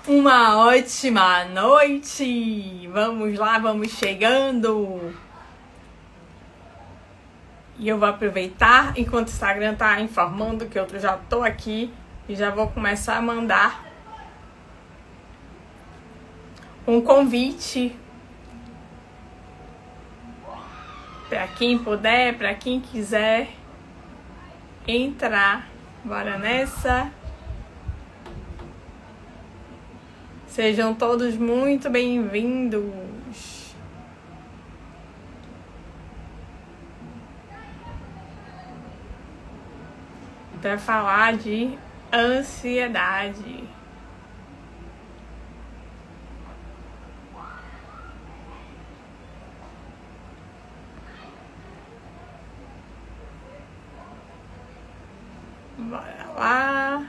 Uma ótima noite! Vamos lá, vamos chegando! E eu vou aproveitar enquanto o Instagram tá informando que eu já tô aqui e já vou começar a mandar um convite para quem puder, para quem quiser entrar. Bora nessa! Sejam todos muito bem-vindos. Para falar de ansiedade. Bora lá.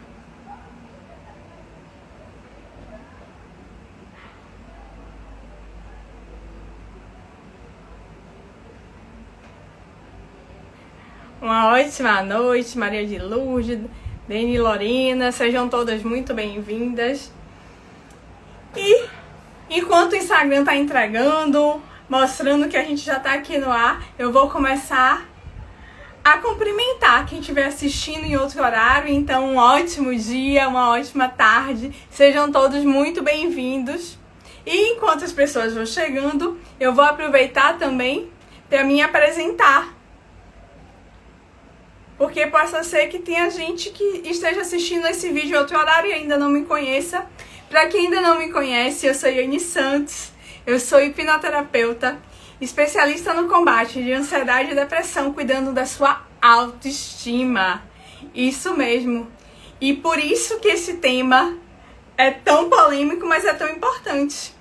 Uma ótima noite, Maria de Lourdes, Deni e Lorena, sejam todas muito bem-vindas. E enquanto o Instagram tá entregando, mostrando que a gente já tá aqui no ar, eu vou começar a cumprimentar quem estiver assistindo em outro horário. Então, um ótimo dia, uma ótima tarde, sejam todos muito bem-vindos. E enquanto as pessoas vão chegando, eu vou aproveitar também para me apresentar. Porque possa ser que tenha gente que esteja assistindo esse vídeo em outro horário e ainda não me conheça. Para quem ainda não me conhece, eu sou Yane Santos, eu sou hipnoterapeuta, especialista no combate de ansiedade e depressão, cuidando da sua autoestima. Isso mesmo. E por isso que esse tema é tão polêmico, mas é tão importante.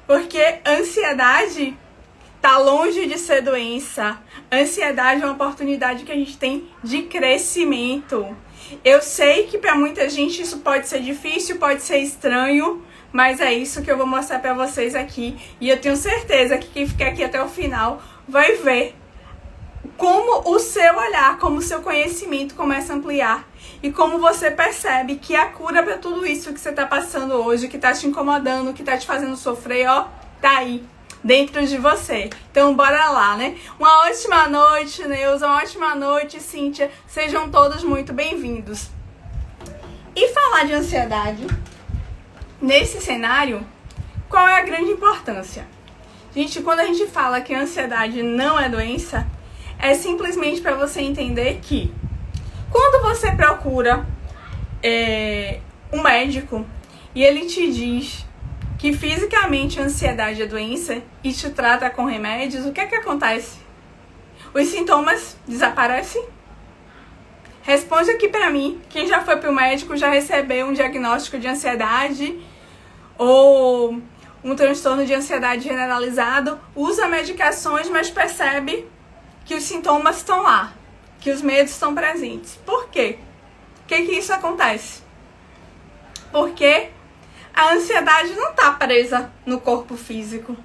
Porque ansiedade tá longe de ser doença. Ansiedade é uma oportunidade que a gente tem de crescimento. Eu sei que para muita gente isso pode ser difícil, pode ser estranho, mas é isso que eu vou mostrar para vocês aqui. E eu tenho certeza que quem ficar aqui até o final vai ver como o seu olhar, como o seu conhecimento começa a ampliar. E como você percebe que a cura para tudo isso que você tá passando hoje, que tá te incomodando, que tá te fazendo sofrer, ó, tá aí dentro de você. Então bora lá, né? Uma ótima noite, Neuza, uma ótima noite, Cíntia. Sejam todos muito bem-vindos. E falar de ansiedade nesse cenário, qual é a grande importância? Gente, quando a gente fala que a ansiedade não é doença, é simplesmente para você entender que quando você procura um médico e ele te diz que fisicamente a ansiedade é doença e te trata com remédios, o que é que acontece? Os sintomas desaparecem? Responde aqui pra mim, quem já foi pro médico, já recebeu um diagnóstico de ansiedade ou um transtorno de ansiedade generalizado, usa medicações, mas percebe que os sintomas estão lá, que os medos estão presentes. Por quê? Por que isso acontece? Porque a ansiedade não está presa no corpo físico.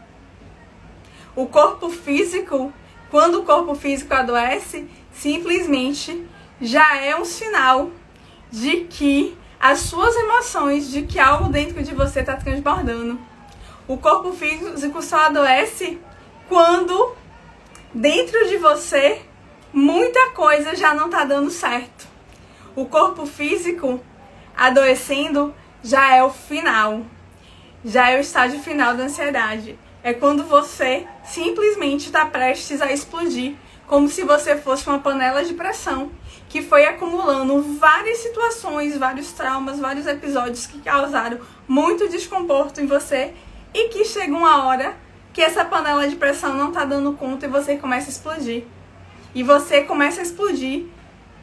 O corpo físico, quando o corpo físico adoece, simplesmente já é um sinal de que as suas emoções, de que algo dentro de você está transbordando. O corpo físico só adoece quando dentro de você muita coisa já não está dando certo. O corpo físico adoecendo já é o final, já é o estágio final da ansiedade. É quando você simplesmente está prestes a explodir, como se você fosse uma panela de pressão que foi acumulando várias situações, vários traumas, vários episódios que causaram muito desconforto em você e que chega uma hora que essa panela de pressão não está dando conta e você começa a explodir. E você começa a explodir,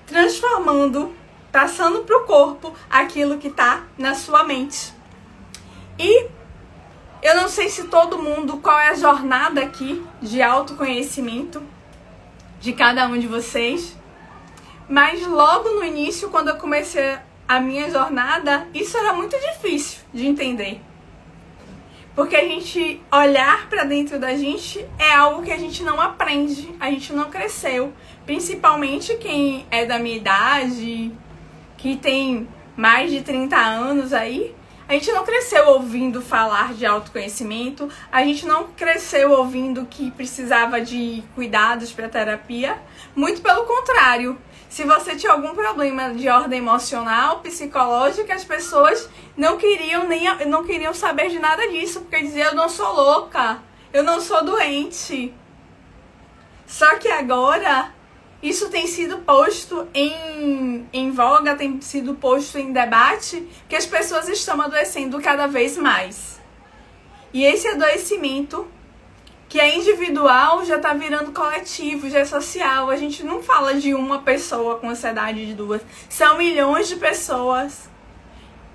transformando, passando para o corpo aquilo que está na sua mente. E eu não sei se todo mundo, qual é a jornada aqui de autoconhecimento de cada um de vocês, mas logo no início, quando eu comecei a minha jornada, isso era muito difícil de entender. Porque a gente olhar para dentro da gente é algo que a gente não aprende, a gente não cresceu. Principalmente quem é da minha idade, que tem mais de 30 anos aí, A gente não cresceu ouvindo falar de autoconhecimento, a gente não cresceu ouvindo que precisava de cuidados para terapia. Muito pelo contrário. Se você tinha algum problema de ordem emocional, psicológica, as pessoas não queriam saber de nada disso, porque diziam: eu não sou louca, eu não sou doente. Só que agora isso tem sido posto em voga, tem sido posto em debate, que as pessoas estão adoecendo cada vez mais. E esse adoecimento, que é individual, já está virando coletivo, já é social. A gente não fala de uma pessoa com ansiedade, de duas. São milhões de pessoas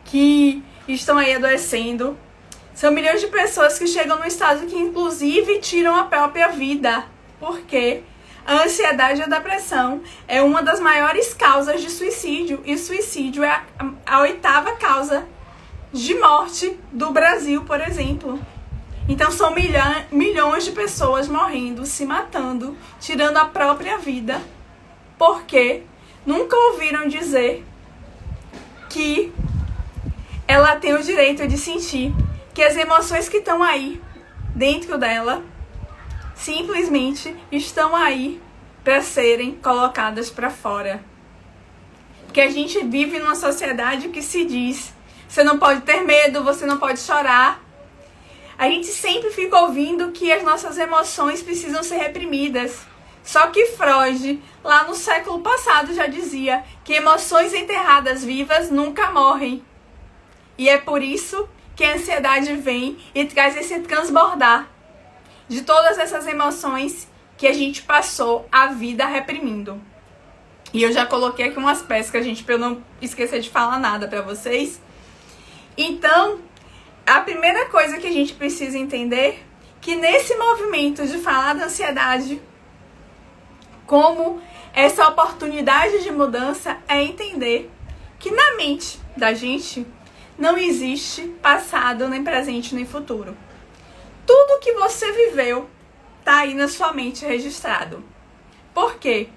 que estão aí adoecendo. São milhões de pessoas que chegam no estado que, inclusive, tiram a própria vida. Por quê? A ansiedade e a depressão é uma das maiores causas de suicídio. E suicídio é a 8ª causa de morte do Brasil, por exemplo. Então são milhões de pessoas morrendo, se matando, tirando a própria vida, porque nunca ouviram dizer que ela tem o direito de sentir, que as emoções que estão aí dentro dela simplesmente estão aí para serem colocadas para fora. Porque a gente vive numa sociedade que se diz: você não pode ter medo, você não pode chorar. A gente sempre fica ouvindo que as nossas emoções precisam ser reprimidas. Só que Freud, lá no século passado, já dizia que emoções enterradas vivas nunca morrem. E é por isso que a ansiedade vem e traz esse transbordar de todas essas emoções que a gente passou a vida reprimindo. E eu já coloquei aqui umas pescas, gente, para eu não esquecer de falar nada para vocês. Então, a primeira coisa que a gente precisa entender, que nesse movimento de falar da ansiedade como essa oportunidade de mudança, é entender que na mente da gente não existe passado, nem presente, nem futuro. Tudo que você viveu tá aí na sua mente registrado. Por quê?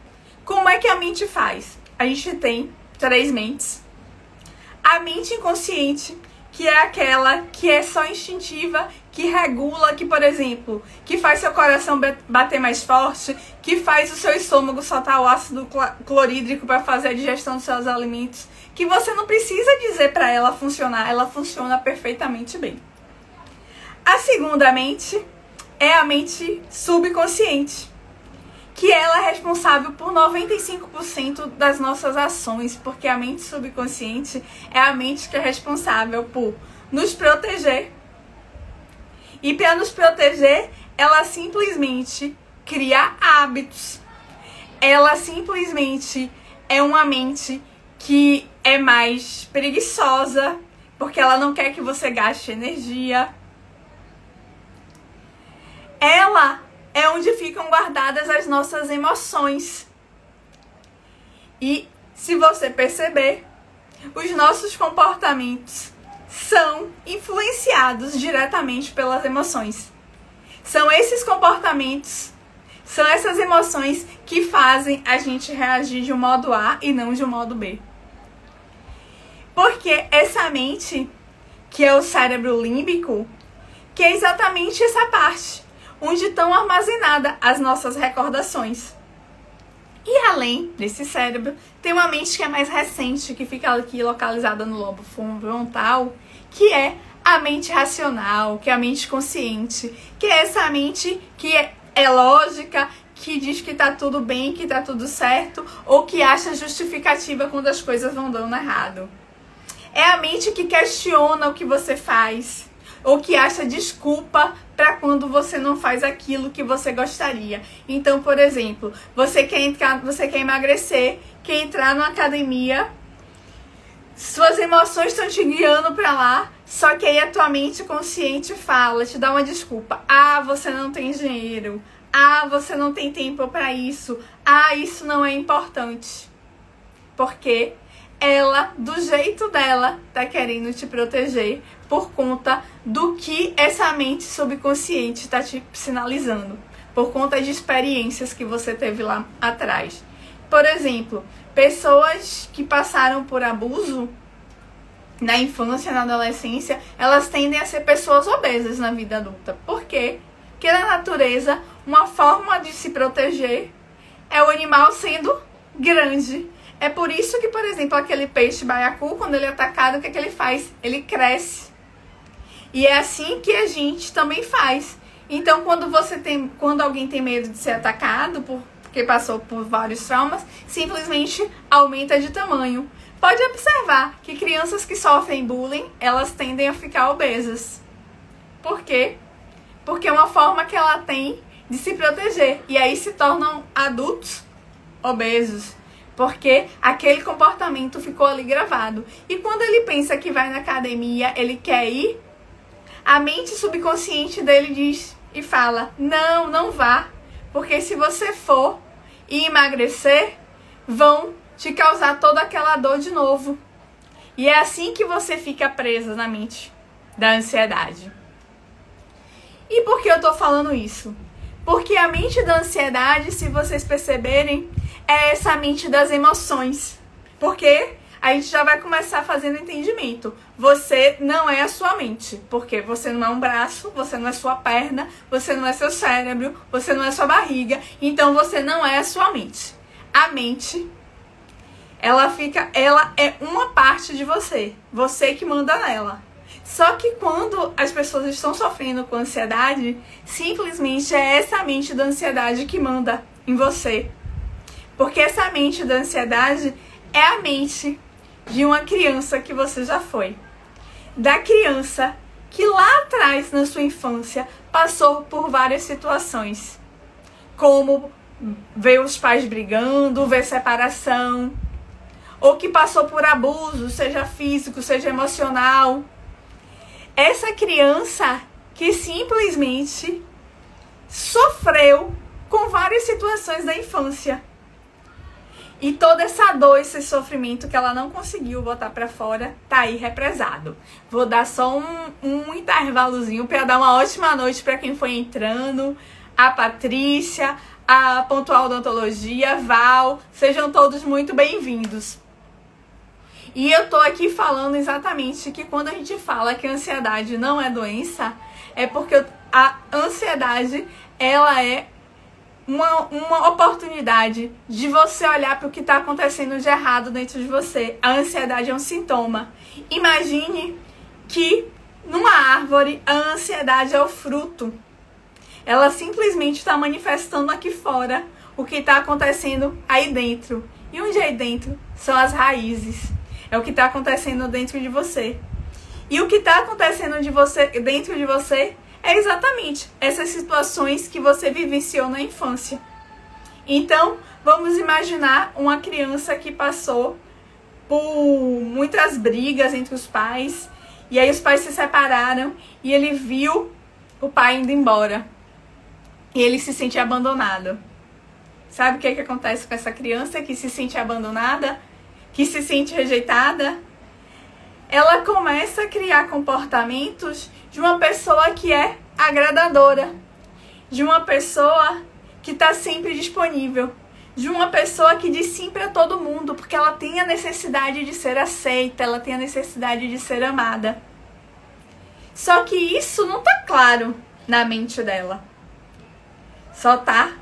Como é que a mente faz? A gente tem 3 mentes. A mente inconsciente, que é aquela que é só instintiva, que regula, que, por exemplo, que faz seu coração bater mais forte, que faz o seu estômago soltar o ácido clorídrico para fazer a digestão dos seus alimentos, que você não precisa dizer para ela funcionar, ela funciona perfeitamente bem. A segunda mente é a mente subconsciente, que ela é responsável por 95% das nossas ações, porque a mente subconsciente é a mente que é responsável por nos proteger. E para nos proteger, ela simplesmente cria hábitos. Ela simplesmente é uma mente que é mais preguiçosa, porque ela não quer que você gaste energia. Ela é onde ficam guardadas as nossas emoções. E se você perceber, os nossos comportamentos são influenciados diretamente pelas emoções. São esses comportamentos, são essas emoções que fazem a gente reagir de um modo A e não de um modo B. Porque essa mente, que é o cérebro límbico, que é exatamente essa parte onde estão armazenadas as nossas recordações. E além desse cérebro, tem uma mente que é mais recente, que fica aqui localizada no lobo frontal, que é a mente racional, que é a mente consciente, que é essa mente que é lógica, que diz que tá tudo bem, que tá tudo certo, ou que acha justificativa quando as coisas vão dando errado. É a mente que questiona o que você faz, ou que acha desculpa para quando você não faz aquilo que você gostaria. Então, por exemplo, você quer emagrecer, quer entrar numa academia, suas emoções estão te guiando para lá, só que aí a tua mente consciente fala, te dá uma desculpa. Ah, você não tem dinheiro. Ah, você não tem tempo para isso. Ah, isso não é importante. Porque ela, do jeito dela, tá querendo te proteger por conta do que essa mente subconsciente tá te sinalizando, por conta de experiências que você teve lá atrás. Por exemplo, pessoas que passaram por abuso, na infância, na adolescência, elas tendem a ser pessoas obesas na vida adulta. Por quê? Porque na natureza, uma forma de se proteger é o animal sendo grande. É por isso que, por exemplo, aquele peixe baiacu, quando ele é atacado, o que é que ele faz? Ele cresce. E é assim que a gente também faz. Então, quando alguém tem medo de ser atacado, porque passou por vários traumas, simplesmente aumenta de tamanho. Pode observar que crianças que sofrem bullying, elas tendem a ficar obesas. Por quê? Porque é uma forma que ela tem de se proteger. E aí se tornam adultos obesos. Porque aquele comportamento ficou ali gravado. E quando ele pensa que vai na academia, ele quer ir, a mente subconsciente dele diz e fala: não, não vá. Porque se você for e emagrecer, vão te causar toda aquela dor de novo. E é assim que você fica presa na mente da ansiedade. E por que eu tô falando isso? Porque a mente da ansiedade, se vocês perceberem, é essa mente das emoções. Porque a gente já vai começar fazendo entendimento. Você não é a sua mente. Porque você não é um braço, você não é sua perna, você não é seu cérebro, você não é sua barriga. Então você não é a sua mente. A mente, ela é uma parte de você. Você que manda nela. Só que quando as pessoas estão sofrendo com ansiedade, simplesmente é essa mente da ansiedade que manda em você. Porque essa mente da ansiedade é a mente de uma criança que você já foi. Da criança que lá atrás, na sua infância, passou por várias situações. Como ver os pais brigando, ver separação. Ou que passou por abuso, seja físico, seja emocional. Essa criança que simplesmente sofreu com várias situações da infância. E toda essa dor, esse sofrimento que ela não conseguiu botar pra fora, tá aí represado. Vou dar só um intervalozinho para dar uma ótima noite para quem foi entrando. A Patrícia, a Pontual Odontologia, Val, sejam todos muito bem-vindos. E eu tô aqui falando exatamente que quando a gente fala que a ansiedade não é doença, é porque a ansiedade, ela é uma oportunidade de você olhar para o que está acontecendo de errado dentro de você. A ansiedade é um sintoma. Imagine que numa árvore a ansiedade é o fruto. Ela simplesmente está manifestando aqui fora o que está acontecendo aí dentro. E onde é aí dentro? São as raízes. É o que está acontecendo dentro de você. E o que está acontecendo dentro de você é exatamente essas situações que você vivenciou na infância. Então, vamos imaginar uma criança que passou por muitas brigas entre os pais. E aí os pais se separaram e ele viu o pai indo embora. E ele se sente abandonado. Sabe o que acontece com essa criança que se sente abandonada? Que se sente rejeitada? Ela começa a criar comportamentos de uma pessoa que é agradadora, de uma pessoa que está sempre disponível, de uma pessoa que diz sim para todo mundo, porque ela tem a necessidade de ser aceita, ela tem a necessidade de ser amada. Só que isso não tá claro na mente dela. Só tá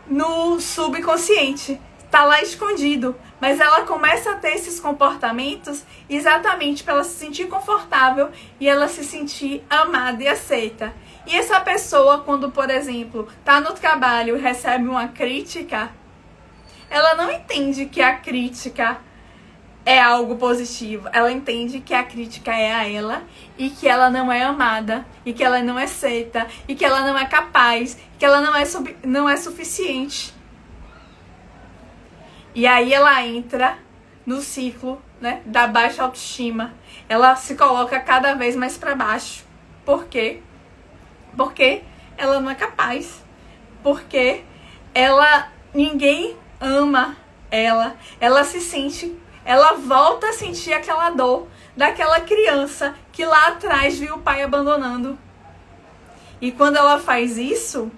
no subconsciente, tá lá escondido. Mas ela começa a ter esses comportamentos exatamente para ela se sentir confortável e ela se sentir amada e aceita. E essa pessoa, quando, por exemplo, tá no trabalho e recebe uma crítica, ela não entende que a crítica é algo positivo. Ela entende que a crítica é a ela e que ela não é amada, e que ela não é aceita, e que ela não é capaz, que ela não é suficiente. E aí ela entra no ciclo, né, da baixa autoestima. Ela se coloca cada vez mais para baixo. Por quê? Porque ela não é capaz. Porque ninguém ama ela. Ela volta a sentir aquela dor daquela criança que lá atrás viu o pai abandonando. E quando ela faz isso,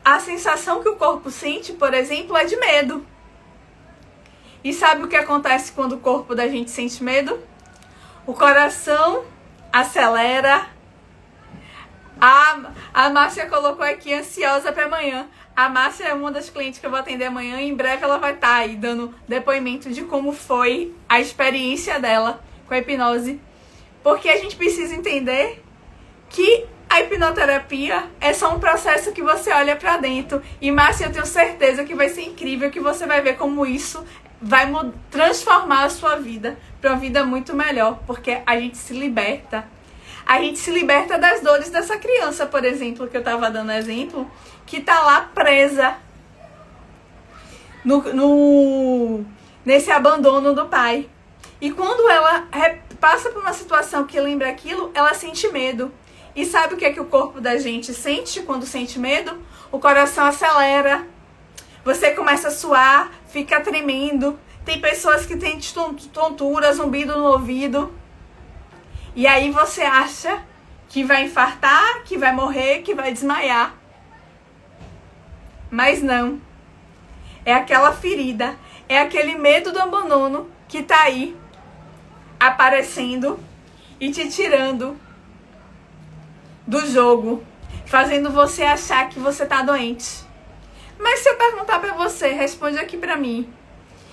a sensação que o corpo sente, por exemplo, é de medo. E sabe o que acontece quando o corpo da gente sente medo? O coração acelera. A Márcia colocou aqui, ansiosa para amanhã. A Márcia é uma das clientes que eu vou atender amanhã e em breve ela vai estar aí dando depoimento de como foi a experiência dela com a hipnose. Porque a gente precisa entender que a hipnoterapia é só um processo que você olha para dentro. E Márcia, eu tenho certeza que vai ser incrível, que você vai ver como isso vai transformar a sua vida para uma vida muito melhor. Porque a gente se liberta. A gente se liberta das dores dessa criança, por exemplo, que eu estava dando exemplo, que tá lá presa nesse abandono do pai. E quando ela passa por uma situação que lembra aquilo, ela sente medo. E sabe o que é que o corpo da gente sente quando sente medo? O coração acelera. Você começa a suar, fica tremendo. Tem pessoas que têm tontura, zumbido no ouvido. E aí você acha que vai infartar, que vai morrer, que vai desmaiar. Mas não. É aquela ferida, é aquele medo do abandono que tá aí aparecendo e te tirando do jogo, fazendo você achar que você tá doente. Mas se eu perguntar pra você, responde aqui pra mim.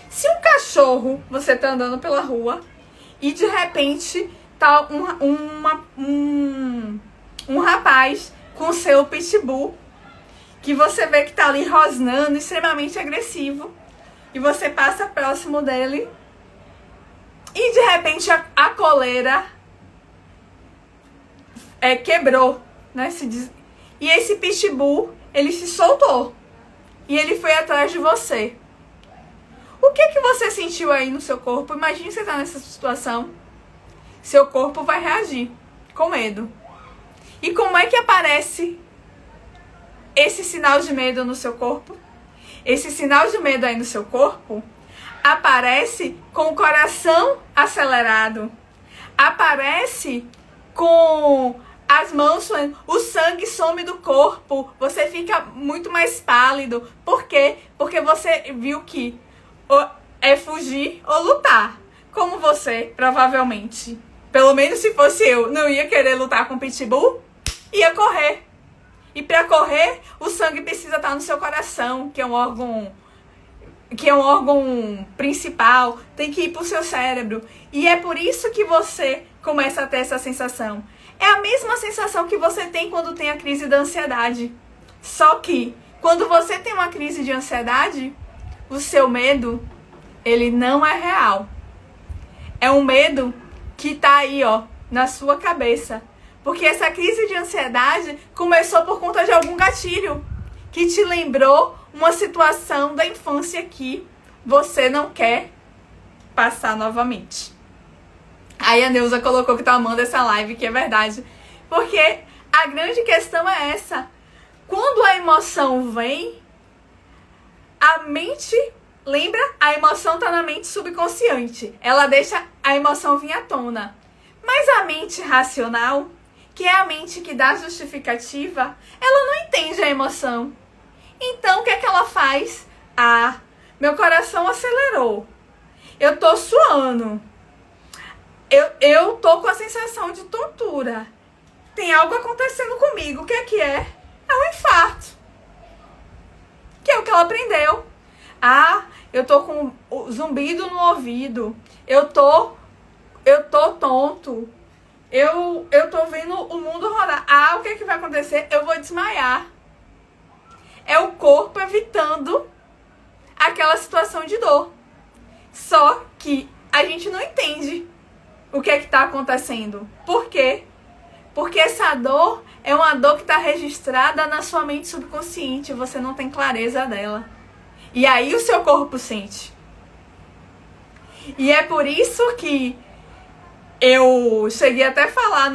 Se um cachorro, você tá andando pela rua e de repente tá um rapaz com seu pitbull, que você vê que tá ali rosnando, extremamente agressivo, e você passa próximo dele e de repente a coleira quebrou, né? E esse pitbull, ele se soltou e ele foi atrás de você. O que você sentiu aí no seu corpo? Imagine você tá nessa situação. Seu corpo vai reagir com medo. E como é que aparece esse sinal de medo no seu corpo? Esse sinal de medo aí no seu corpo aparece com o coração acelerado. Aparece com as mãos, o sangue some do corpo, você fica muito mais pálido. Por quê? Porque você viu que é fugir ou lutar. Como você, provavelmente, pelo menos se fosse eu, não ia querer lutar com o pitbull, ia correr. E para correr, o sangue precisa estar no seu coração, que é um órgão principal, tem que ir para o seu cérebro. E é por isso que você começa a ter essa sensação. É a mesma sensação que você tem quando tem a crise da ansiedade. Só que, quando você tem uma crise de ansiedade, o seu medo, ele não é real. É um medo que tá aí, ó, na sua cabeça. Porque essa crise de ansiedade começou por conta de algum gatilho que te lembrou uma situação da infância que você não quer passar novamente. Aí a Neuza colocou que tá amando essa live, que é verdade. Porque a grande questão é essa. Quando a emoção vem, a mente... Lembra? A emoção tá na mente subconsciente. Ela deixa a emoção vir à tona. Mas a mente racional, que é a mente que dá justificativa, ela não entende a emoção. Então, o que é que ela faz? Ah, meu coração acelerou. Eu tô suando. Eu tô com a sensação de tontura. Tem algo acontecendo comigo. O que é que é? É um infarto. Que é o que ela aprendeu. Ah, eu tô com zumbido no ouvido. Eu tô tonto. Eu tô vendo o mundo rodar. Ah, o que é que vai acontecer? Eu vou desmaiar. É o corpo evitando aquela situação de dor. Só que a gente não entende o que é que tá acontecendo. Por quê? Porque essa dor é uma dor que tá registrada na sua mente subconsciente. Você não tem clareza dela. E aí o seu corpo sente. E é por isso que eu cheguei até a falar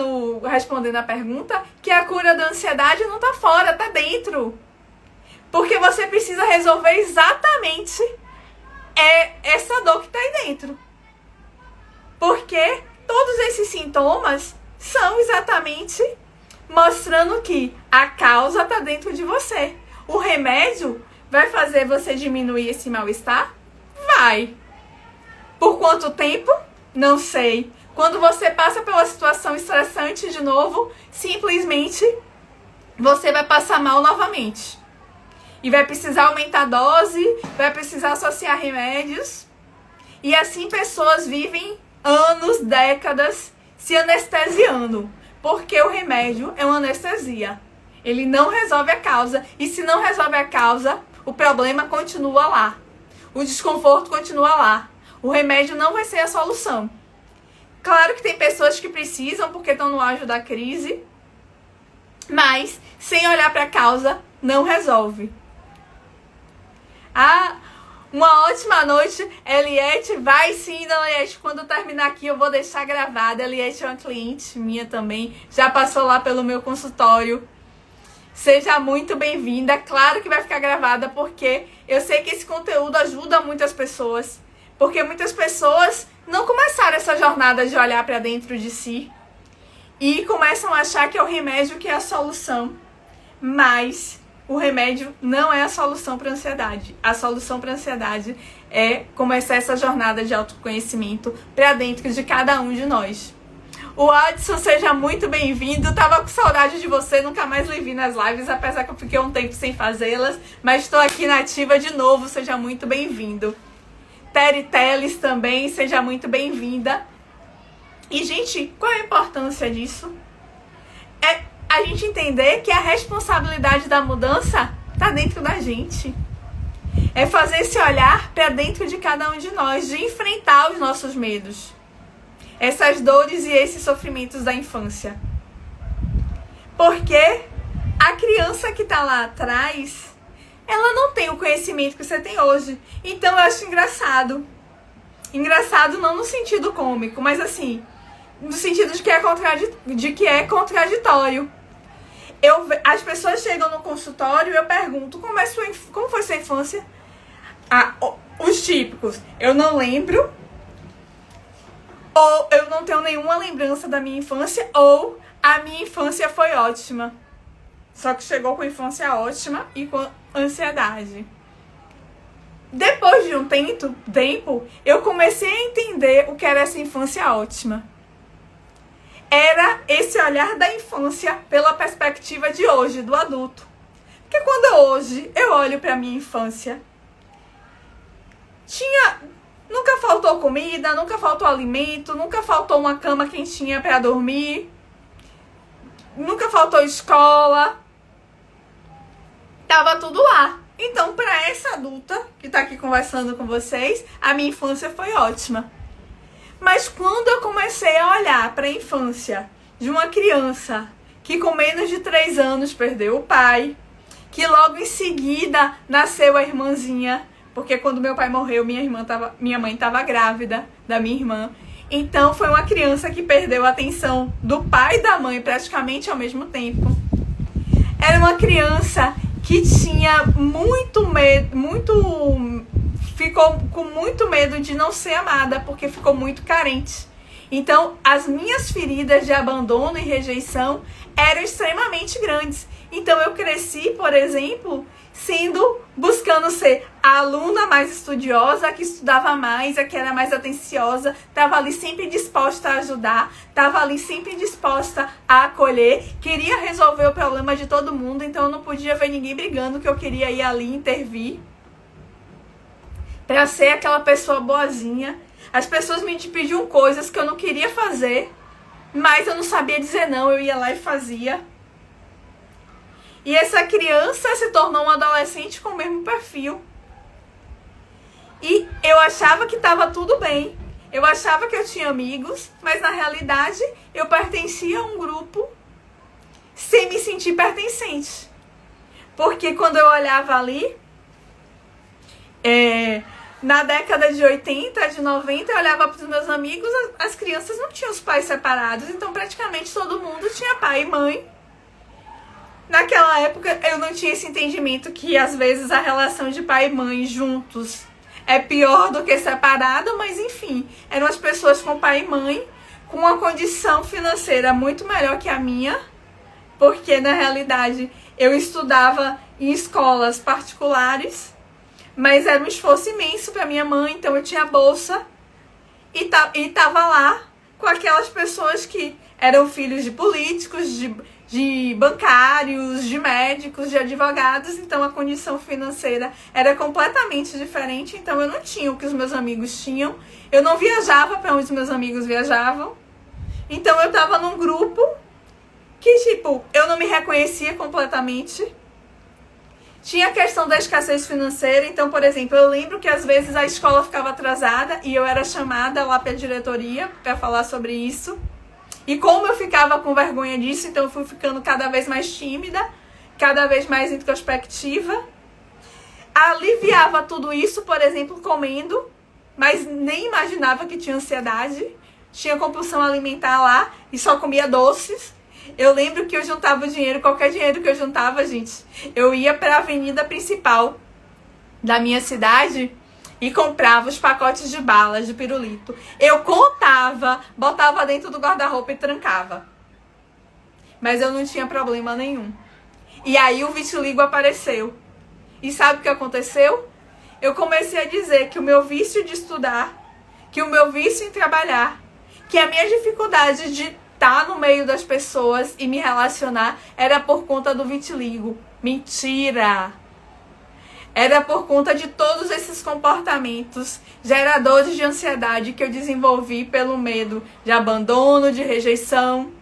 respondendo a pergunta que a cura da ansiedade não tá fora, tá dentro. Porque você precisa resolver exatamente essa dor que tá aí dentro. Porque todos esses sintomas são exatamente mostrando que a causa tá dentro de você. O remédio vai fazer você diminuir esse mal-estar? Vai. Por quanto tempo? Não sei. Quando você passa pela situação estressante de novo, simplesmente você vai passar mal novamente. E vai precisar aumentar a dose, vai precisar associar remédios. E assim pessoas vivem anos, décadas, se anestesiando. Porque o remédio é uma anestesia. Ele não resolve a causa. E se não resolve a causa, o problema continua lá. O desconforto continua lá. O remédio não vai ser a solução. Claro que tem pessoas que precisam porque estão no auge da crise. Mas, sem olhar para a causa, não resolve. Uma ótima noite, Eliette. Vai sim, dona Eliette. Quando eu terminar aqui, eu vou deixar gravada. Eliette é uma cliente minha também. Já passou lá pelo meu consultório. Seja muito bem-vinda. Claro que vai ficar gravada, porque eu sei que esse conteúdo ajuda muitas pessoas. Porque muitas pessoas não começaram essa jornada de olhar para dentro de si. E começam a achar que é o remédio que é a solução. Mas o remédio não é a solução para a ansiedade. A solução para a ansiedade é começar essa jornada de autoconhecimento para dentro de cada um de nós. O Adson, seja muito bem-vindo. Tava com saudade de você, nunca mais lhe vi nas lives, apesar que eu fiquei um tempo sem fazê-las. Mas estou aqui na ativa de novo, seja muito bem-vindo. Terry Teles também, seja muito bem-vinda. E, gente, qual é a importância disso? É a gente entender que a responsabilidade da mudança está dentro da gente. É fazer esse olhar para dentro de cada um de nós, de enfrentar os nossos medos. Essas dores e esses sofrimentos da infância. Porque a criança que está lá atrás, ela não tem o conhecimento que você tem hoje. Então eu acho engraçado. Engraçado não no sentido cômico, mas assim, no sentido de que é contraditório. As pessoas chegam no consultório e eu pergunto, como foi sua infância? Os típicos, eu não lembro, ou eu não tenho nenhuma lembrança da minha infância, ou a minha infância foi ótima. Só que chegou com infância ótima e com ansiedade. Depois de um tempo, eu comecei a entender o que era essa infância ótima. Era esse olhar da infância pela perspectiva de hoje, do adulto. Porque quando hoje eu olho para minha infância, nunca faltou comida, nunca faltou alimento, nunca faltou uma cama quentinha para dormir, nunca faltou escola, tava tudo lá. Então, para essa adulta que tá aqui conversando com vocês, a minha infância foi ótima. Mas quando eu comecei a olhar para a infância de uma criança que com menos de 3 anos perdeu o pai, que logo em seguida nasceu a irmãzinha, porque quando meu pai morreu, minha mãe estava grávida da minha irmã. Então foi uma criança que perdeu a atenção do pai e da mãe praticamente ao mesmo tempo. Era uma criança que tinha muito medo, ficou com muito medo de não ser amada, porque ficou muito carente. Então, as minhas feridas de abandono e rejeição eram extremamente grandes. Então, eu cresci, por exemplo, buscando ser a aluna mais estudiosa, que estudava mais, a que era mais atenciosa, estava ali sempre disposta a ajudar, estava ali sempre disposta a acolher, queria resolver o problema de todo mundo, então eu não podia ver ninguém brigando, que eu queria ir ali intervir. Para ser aquela pessoa boazinha. As pessoas me pediam coisas que eu não queria fazer, mas eu não sabia dizer não, eu ia lá e fazia. E essa criança se tornou um adolescente com o mesmo perfil. E eu achava que estava tudo bem. Eu achava que eu tinha amigos, mas na realidade eu pertencia a um grupo sem me sentir pertencente. Porque quando eu olhava ali, na década de 80, de 90, eu olhava para os meus amigos, as crianças não tinham os pais separados, então praticamente todo mundo tinha pai e mãe. Naquela época eu não tinha esse entendimento que às vezes a relação de pai e mãe juntos é pior do que separado, mas enfim, eram as pessoas com pai e mãe com uma condição financeira muito melhor que a minha, porque na realidade eu estudava em escolas particulares, mas era um esforço imenso para minha mãe, então eu tinha bolsa e tava lá com aquelas pessoas que eram filhos de políticos, de bancários, de médicos, de advogados. Então a condição financeira era completamente diferente. Então eu não tinha o que os meus amigos tinham. Eu não viajava para onde os meus amigos viajavam. Então eu tava num grupo que, tipo, eu não me reconhecia completamente. Tinha a questão da escassez financeira. Então, por exemplo, eu lembro que às vezes a escola ficava atrasada e eu era chamada lá para a diretoria para falar sobre isso. E como eu ficava com vergonha disso, então eu fui ficando cada vez mais tímida, cada vez mais introspectiva. Aliviava tudo isso, por exemplo, comendo, mas nem imaginava que tinha ansiedade. Tinha compulsão alimentar lá e só comia doces. Eu lembro que eu juntava o dinheiro, qualquer dinheiro que eu juntava, gente, eu ia para a avenida principal da minha cidade e comprava os pacotes de balas de pirulito. Eu contava, botava dentro do guarda-roupa e trancava. Mas eu não tinha problema nenhum. E aí o vitiligo apareceu. E sabe o que aconteceu? Eu comecei a dizer que o meu vício de estudar, que o meu vício em trabalhar, que a minha dificuldade de estar no meio das pessoas e me relacionar era por conta do vitiligo. Mentira! Era por conta de todos esses comportamentos geradores de ansiedade que eu desenvolvi pelo medo de abandono, de rejeição.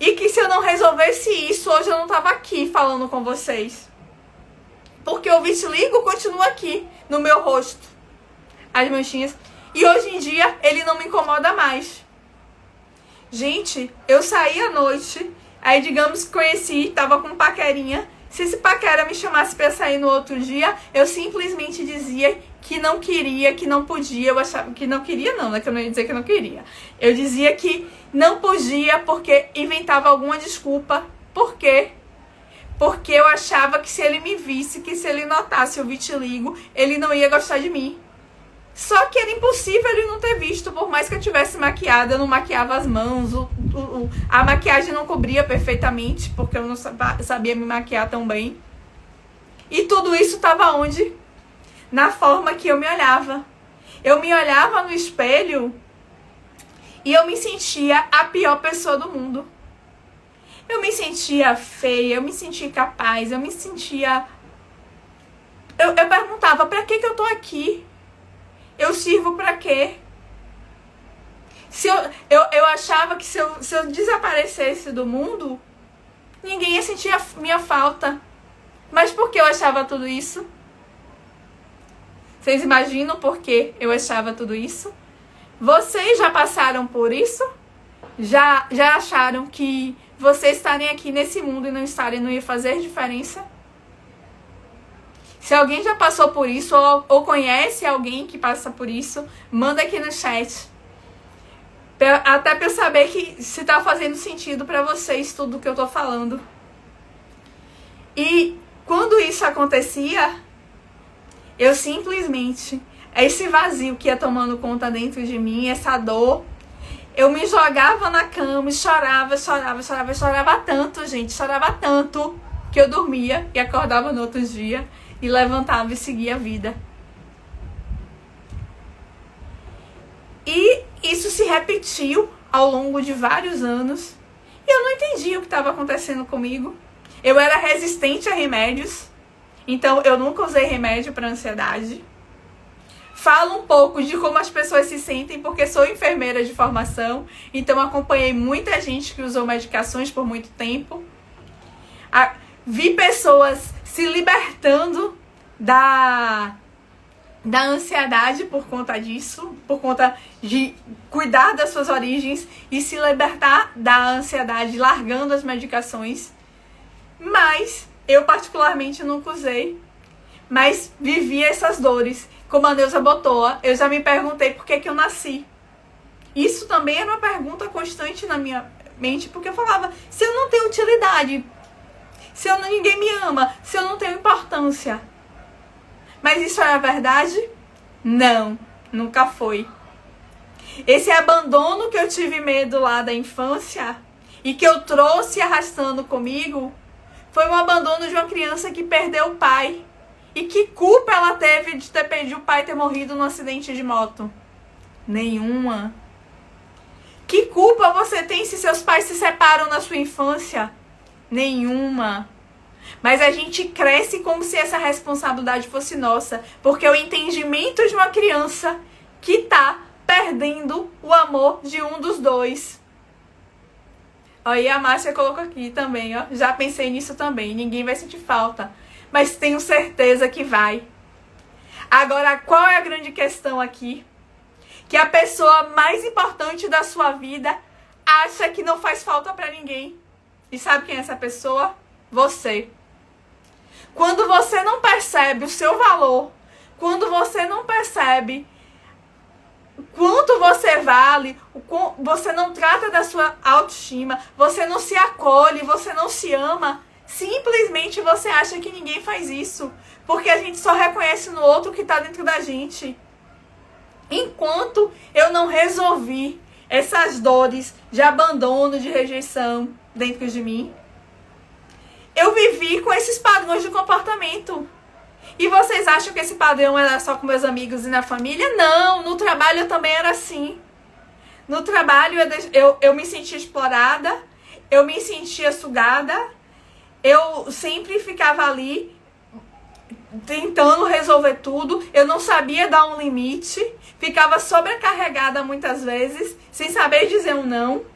E que se eu não resolvesse isso, hoje eu não estava aqui falando com vocês. Porque o vitiligo continua aqui, no meu rosto. As manchinhas. E hoje em dia, ele não me incomoda mais. Gente, eu saí à noite, aí digamos que conheci, tava com um paquerinha. Se esse paquera me chamasse pra sair no outro dia, eu simplesmente dizia que não queria, que não podia. Eu achava que não queria, não, né? Que eu não ia dizer que não queria. Eu dizia que não podia porque inventava alguma desculpa. Por quê? Porque eu achava que se ele me visse, que se ele notasse o vitiligo, ele não ia gostar de mim. Só que era impossível ele não ter visto, por mais que eu tivesse maquiada, eu não maquiava as mãos, a maquiagem não cobria perfeitamente, porque eu não sabia me maquiar tão bem. E tudo isso estava onde? Na forma que eu me olhava. Eu me olhava no espelho e eu me sentia a pior pessoa do mundo. Eu me sentia feia, eu me sentia incapaz, eu me sentia... Eu perguntava, pra que eu tô aqui? Eu sirvo pra quê? Eu achava que se eu desaparecesse do mundo, ninguém ia sentir a minha falta. Mas por que eu achava tudo isso? Vocês imaginam por que eu achava tudo isso? Vocês já passaram por isso? Já acharam que vocês estarem aqui nesse mundo e não estarem não ia fazer diferença? Se alguém já passou por isso ou conhece alguém que passa por isso, manda aqui no chat. Até pra eu saber que se tá fazendo sentido pra vocês tudo que eu tô falando. E quando isso acontecia, eu simplesmente, esse vazio que ia tomando conta dentro de mim, essa dor, eu me jogava na cama e chorava tanto, gente, chorava tanto que eu dormia e acordava no outro dia. E levantava e seguia a vida. E isso se repetiu ao longo de vários anos. E eu não entendia o que estava acontecendo comigo. Eu era resistente a remédios. Então eu nunca usei remédio para ansiedade. Falo um pouco de como as pessoas se sentem, porque sou enfermeira de formação. Então acompanhei muita gente que usou medicações por muito tempo. Vi pessoas se libertando da ansiedade por conta disso, por conta de cuidar das suas origens e se libertar da ansiedade largando as medicações. Mas eu particularmente nunca usei, mas vivi essas dores. Como a Neuza botou, eu já me perguntei por que eu nasci. Isso também era uma pergunta constante na minha mente, porque eu falava, se eu não tenho utilidade, se ninguém me ama, se eu não tenho importância. Mas isso era verdade? Não, nunca foi. Esse abandono que eu tive medo lá da infância e que eu trouxe arrastando comigo foi um abandono de uma criança que perdeu o pai E que culpa ela teve de ter perdido o pai ter morrido num acidente de moto? Nenhuma. Que culpa você tem se seus pais se separam na sua infância? Nenhuma. Mas a gente cresce como se essa responsabilidade fosse nossa, porque o entendimento de uma criança que tá perdendo o amor de um dos dois. Aí a Márcia colocou aqui também, ó. Já pensei nisso também, ninguém vai sentir falta, mas tenho certeza que vai. Agora, qual é a grande questão aqui? Que a pessoa mais importante da sua vida acha que não faz falta pra ninguém. E sabe quem é essa pessoa? Você. Quando você não percebe o seu valor, quando você não percebe quanto você vale, você não trata da sua autoestima, você não se acolhe, você não se ama, simplesmente você acha que ninguém faz isso, porque a gente só reconhece no outro o que está dentro da gente. Enquanto eu não resolvi essas dores de abandono, de rejeição dentro de mim, eu vivi com esses padrões de comportamento. E vocês acham que esse padrão era só com meus amigos e na família? Não, no trabalho eu também era assim. No trabalho eu me sentia explorada, eu me sentia sugada, eu sempre ficava ali tentando resolver tudo, eu não sabia dar um limite, ficava sobrecarregada muitas vezes, sem saber dizer um não.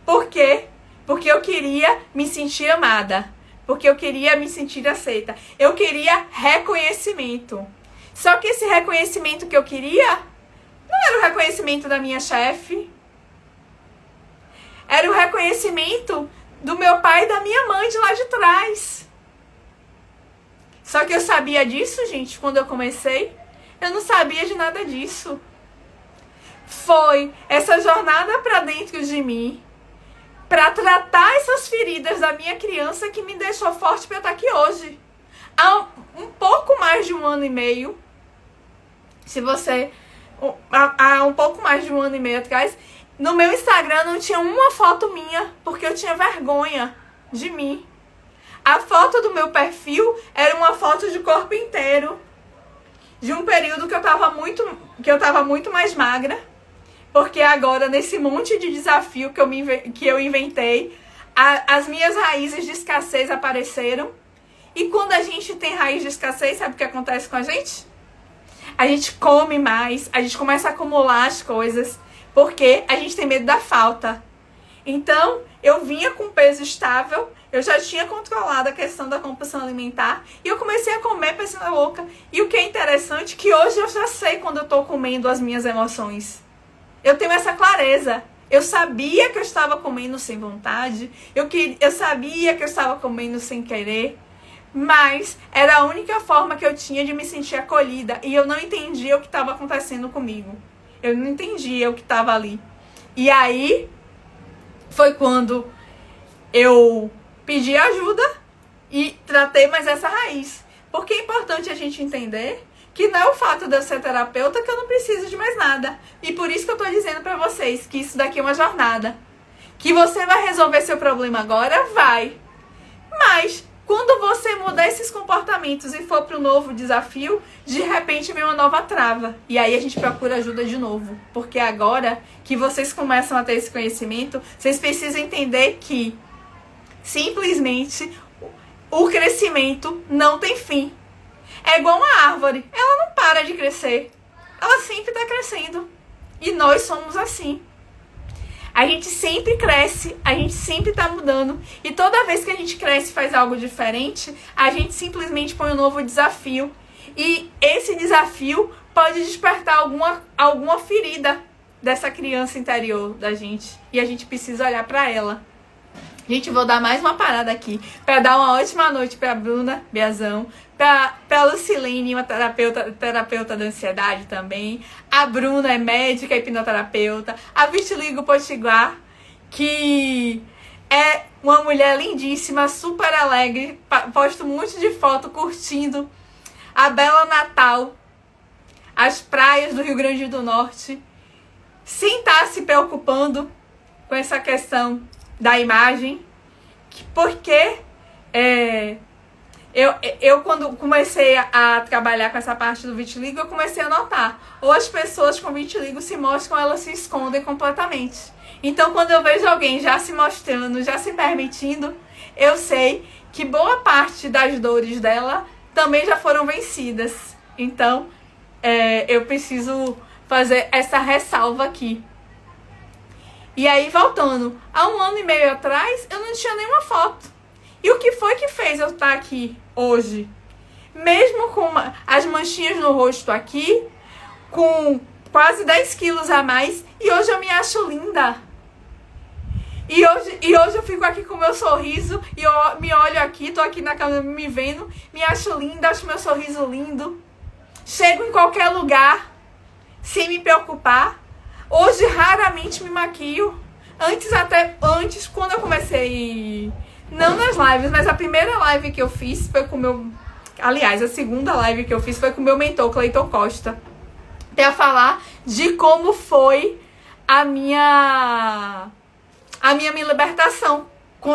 Por quê? Porque eu queria me sentir amada. Porque eu queria me sentir aceita. Eu queria reconhecimento. Só que esse reconhecimento que eu queria não era o reconhecimento da minha chefe. Era o reconhecimento do meu pai e da minha mãe de lá de trás. Só que eu sabia disso, gente, quando eu comecei. Eu não sabia de nada disso. Foi essa jornada pra dentro de mim, para tratar essas feridas da minha criança, que me deixou forte para estar aqui hoje. Há um pouco mais de 1 ano e meio, há um pouco mais de 1 ano e meio atrás, no meu Instagram não tinha uma foto minha, porque eu tinha vergonha de mim. A foto do meu perfil era uma foto de corpo inteiro, de um período que eu tava muito mais magra. Porque agora, nesse monte de desafio que eu inventei, as minhas raízes de escassez apareceram. E quando a gente tem raiz de escassez, sabe o que acontece com a gente? A gente come mais, a gente começa a acumular as coisas, porque a gente tem medo da falta. Então, eu vinha com peso estável, eu já tinha controlado a questão da compulsão alimentar, e eu comecei a comer pensando louca. E o que é interessante é que hoje eu já sei quando eu tô comendo as minhas emoções. Eu tenho essa clareza. Eu sabia que eu estava comendo sem vontade. Eu sabia que eu estava comendo sem querer. Mas era a única forma que eu tinha de me sentir acolhida. E eu não entendia o que estava acontecendo comigo. Eu não entendia o que estava ali. E aí foi quando eu pedi ajuda e tratei mais essa raiz. Porque é importante a gente entender que não é o fato de eu ser terapeuta que eu não preciso de mais nada. E por isso que eu tô dizendo pra vocês que isso daqui é uma jornada. Que você vai resolver seu problema agora? Vai. Mas, quando você mudar esses comportamentos e for pro novo desafio, de repente vem uma nova trava. E aí a gente procura ajuda de novo. Porque agora que vocês começam a ter esse conhecimento, vocês precisam entender que, simplesmente, o crescimento não tem fim. É igual uma árvore, ela não para de crescer, ela sempre está crescendo. E nós somos assim. A gente sempre cresce, a gente sempre está mudando. E toda vez que a gente cresce e faz algo diferente, a gente simplesmente põe um novo desafio. E esse desafio pode despertar alguma ferida dessa criança interior da gente. E a gente precisa olhar para ela. Gente, vou dar mais uma parada aqui para dar uma ótima noite para Bruna Biazão, para Lucilene, uma terapeuta da ansiedade também. A Bruna é médica e hipnoterapeuta. A Vitiligo Potiguar, que é uma mulher lindíssima, super alegre. Posto um monte de foto curtindo a bela Natal, as praias do Rio Grande do Norte, sem estar se preocupando com essa questão da imagem, porque Eu quando comecei a trabalhar com essa parte do vitiligo, eu comecei a notar. Ou as pessoas com vitiligo se mostram, ou elas se escondem completamente. Então, quando eu vejo alguém já se mostrando, já se permitindo, eu sei que boa parte das dores dela também já foram vencidas. Então, eu preciso fazer essa ressalva aqui. E aí, voltando, há 1 ano e meio atrás, eu não tinha nenhuma foto. E o que foi que fez eu estar aqui hoje? Mesmo com as manchinhas no rosto aqui, com quase 10 quilos a mais, e hoje eu me acho linda. E hoje eu fico aqui com o meu sorriso, e eu me olho aqui, tô aqui na câmera me vendo, me acho linda, acho meu sorriso lindo. Chego em qualquer lugar, sem me preocupar. Hoje raramente me maquio. Antes, quando eu comecei... Não nas lives, mas a primeira live que eu fiz foi com o meu... Aliás, a segunda live que eu fiz foi com o meu mentor, Cleiton Costa. Pra falar de como foi a minha libertação com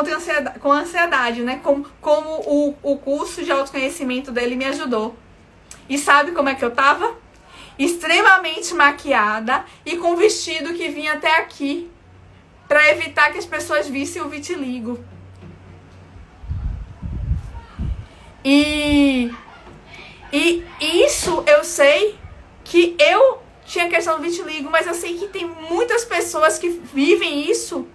a ansiedade, né? Como o curso de autoconhecimento dele me ajudou. E sabe como é que eu tava? Extremamente maquiada e com um vestido que vinha até aqui, pra evitar que as pessoas vissem o vitiligo. E isso eu sei que eu tinha questão do vitiligo, mas eu sei que tem muitas pessoas que vivem isso,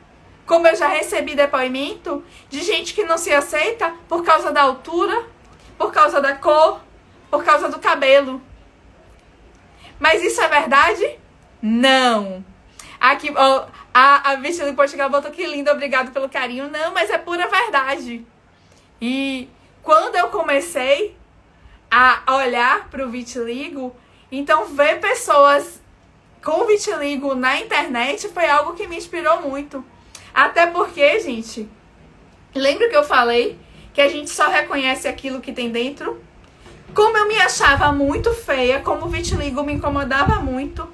como eu já recebi depoimento de gente que não se aceita por causa da altura, por causa da cor, por causa do cabelo. Mas isso é verdade? Não. Aqui, ó, a Vitiligo Portugal botou que lindo, obrigado pelo carinho. Não, mas é pura verdade. E quando eu comecei a olhar para o vitiligo, então ver pessoas com vitiligo na internet foi algo que me inspirou muito. Até porque, gente, lembra que eu falei que a gente só reconhece aquilo que tem dentro? Como eu me achava muito feia, como o vitiligo me incomodava muito,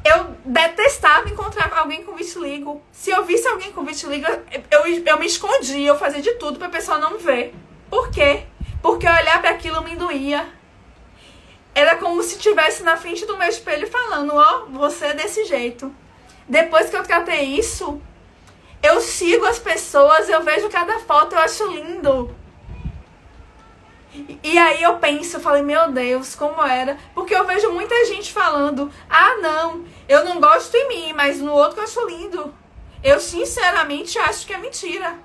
eu detestava encontrar alguém com vitiligo. Se eu visse alguém com vitiligo, eu me escondia, eu fazia de tudo para a pessoa não ver. Por quê? Porque olhar para aquilo me doía. Era como se estivesse na frente do meu espelho falando, ó, você é desse jeito. Depois que eu tratei isso, eu sigo as pessoas, eu vejo cada foto, eu acho lindo. E aí eu penso, eu falei, meu Deus, como era? Porque eu vejo muita gente falando, ah, não, eu não gosto em mim, mas no outro eu acho lindo. Eu sinceramente acho que é mentira.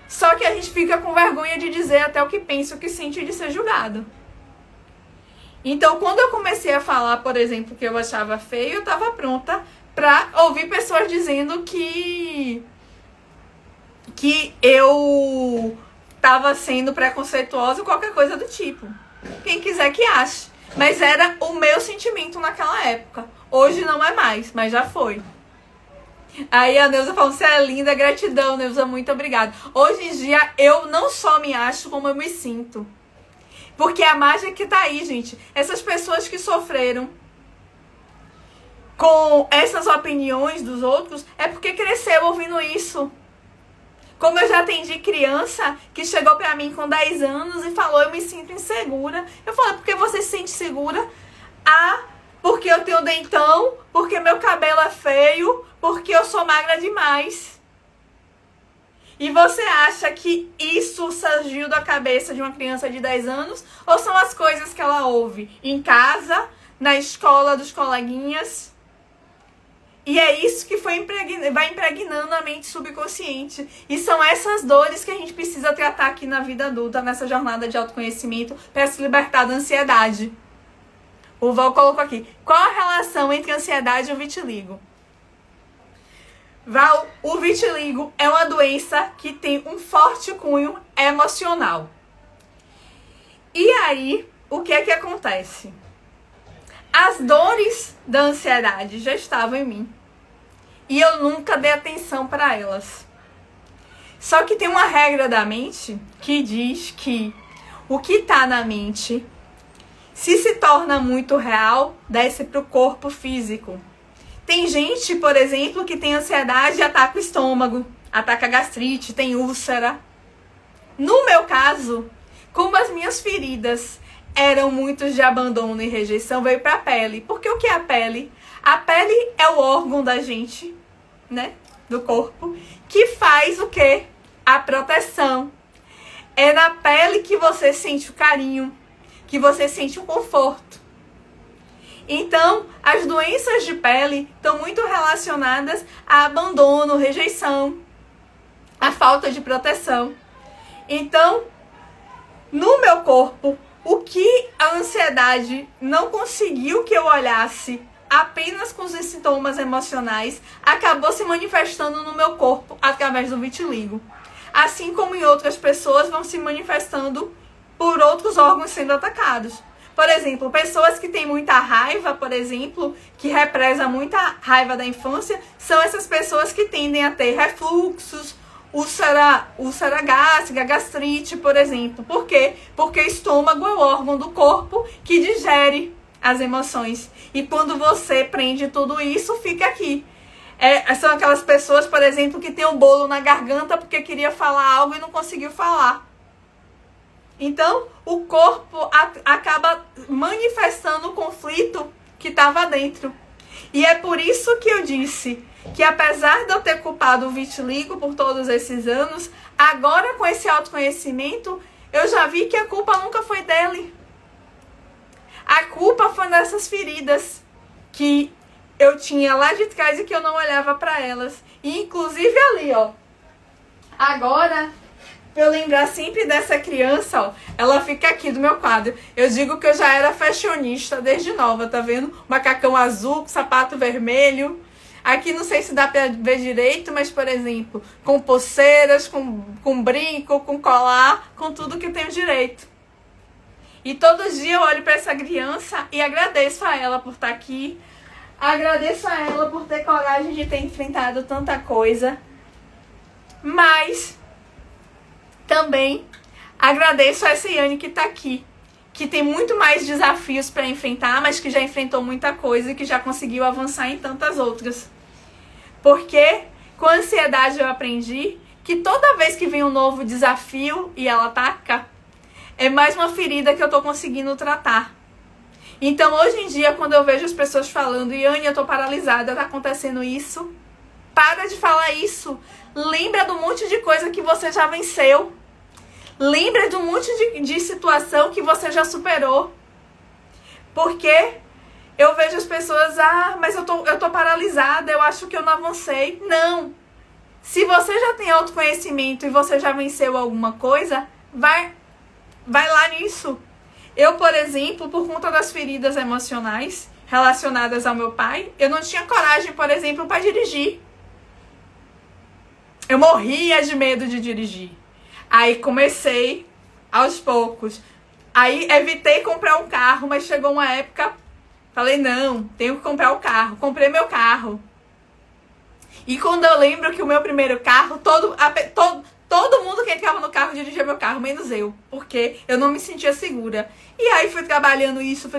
Só que a gente fica com vergonha de dizer até o que pensa, o que sente de ser julgado. Então, quando eu comecei a falar, por exemplo, que eu achava feio, eu tava pronta pra ouvir pessoas dizendo que eu tava sendo preconceituosa ou qualquer coisa do tipo. Quem quiser que ache. Mas era o meu sentimento naquela época. Hoje não é mais, mas já foi. Aí a Neuza falou, você é linda, gratidão, Neuza, muito obrigada. Hoje em dia, eu não só me acho, como eu me sinto. Porque a mágica que tá aí, gente. Essas pessoas que sofreram com essas opiniões dos outros, é porque cresceu ouvindo isso. Como eu já atendi criança que chegou pra mim com 10 anos e falou, eu me sinto insegura. Eu falei, por que você se sente segura? Ah, porque eu tenho dentão, porque meu cabelo é feio, porque eu sou magra demais. E você acha que isso surgiu da cabeça de uma criança de 10 anos? Ou são as coisas que ela ouve em casa, na escola dos coleguinhas? E é isso que vai impregnando a mente subconsciente. E são essas dores que a gente precisa tratar aqui na vida adulta, nessa jornada de autoconhecimento, para se libertar da ansiedade. O Val colocou aqui. Qual a relação entre a ansiedade e o vitiligo? Val, o vitiligo é uma doença que tem um forte cunho emocional. E aí, o que é que acontece? As dores da ansiedade já estavam em mim. E eu nunca dei atenção para elas. Só que tem uma regra da mente que diz que o que está na mente, se torna muito real, desce para o corpo físico. Tem gente, por exemplo, que tem ansiedade e ataca o estômago, ataca a gastrite, tem úlcera. No meu caso, Como as minhas feridas eram muitos de abandono e rejeição, veio para a pele. Porque o que é a pele? A pele é o órgão da gente, né? Do corpo, que faz o quê? A proteção. É na pele que você sente o carinho, que você sente o conforto. Então, as doenças de pele estão muito relacionadas a abandono, rejeição, a falta de proteção. Então, no meu corpo, o que a ansiedade não conseguiu que eu olhasse apenas com os sintomas emocionais, acabou se manifestando no meu corpo através do vitiligo. Assim como em outras pessoas vão se manifestando por outros órgãos sendo atacados. Por exemplo, pessoas que têm muita raiva, por exemplo, que represam muita raiva da infância, são essas pessoas que tendem a ter refluxos, úlcera gástrica, gastrite, por exemplo. Por quê? Porque o estômago é o órgão do corpo que digere as emoções. E quando você prende tudo isso, fica aqui. São aquelas pessoas, por exemplo, que tem um bolo na garganta porque queria falar algo e não conseguiu falar. Então, o corpo acaba manifestando o conflito que estava dentro. E é por isso que eu disse que, apesar de eu ter culpado o vitiligo por todos esses anos, agora com esse autoconhecimento, eu já vi que a culpa nunca foi dele. A culpa foi dessas feridas que eu tinha lá de trás e que eu não olhava para elas. E inclusive ali, ó. Agora, pra eu lembrar sempre dessa criança, ó, ela fica aqui do meu quadro. Eu digo que eu já era fashionista desde nova, tá vendo? Macacão azul, sapato vermelho. Aqui não sei se dá pra ver direito, mas, por exemplo, com pulseiras, com brinco, com colar, com tudo que eu tenho direito. E todo dia eu olho para essa criança e agradeço a ela por estar aqui. Agradeço a ela por ter coragem de ter enfrentado tanta coisa. Mas também agradeço a essa Yane que está aqui, que tem muito mais desafios para enfrentar, mas que já enfrentou muita coisa e que já conseguiu avançar em tantas outras. Porque com a ansiedade eu aprendi que toda vez que vem um novo desafio e ela ataca, é mais uma ferida que eu tô conseguindo tratar. Então, hoje em dia, quando eu vejo as pessoas falando, Yane, eu tô paralisada, tá acontecendo isso, para de falar isso. Lembra do monte de coisa que você já venceu. Lembra de um monte de situação que você já superou. Porque eu vejo as pessoas, mas eu tô paralisada, eu acho que eu não avancei. Não. Se você já tem autoconhecimento e você já venceu alguma coisa, vai lá nisso. Eu, por exemplo, por conta das feridas emocionais relacionadas ao meu pai, eu não tinha coragem, por exemplo, para dirigir. Eu morria de medo de dirigir. Aí comecei aos poucos. Aí evitei comprar um carro, mas chegou uma época, falei, não, tenho que comprar o carro. Comprei meu carro. E quando eu lembro que o meu primeiro carro, todo mundo que entrava no carro dirigia meu carro, menos eu. Porque eu não me sentia segura. E aí fui trabalhando isso.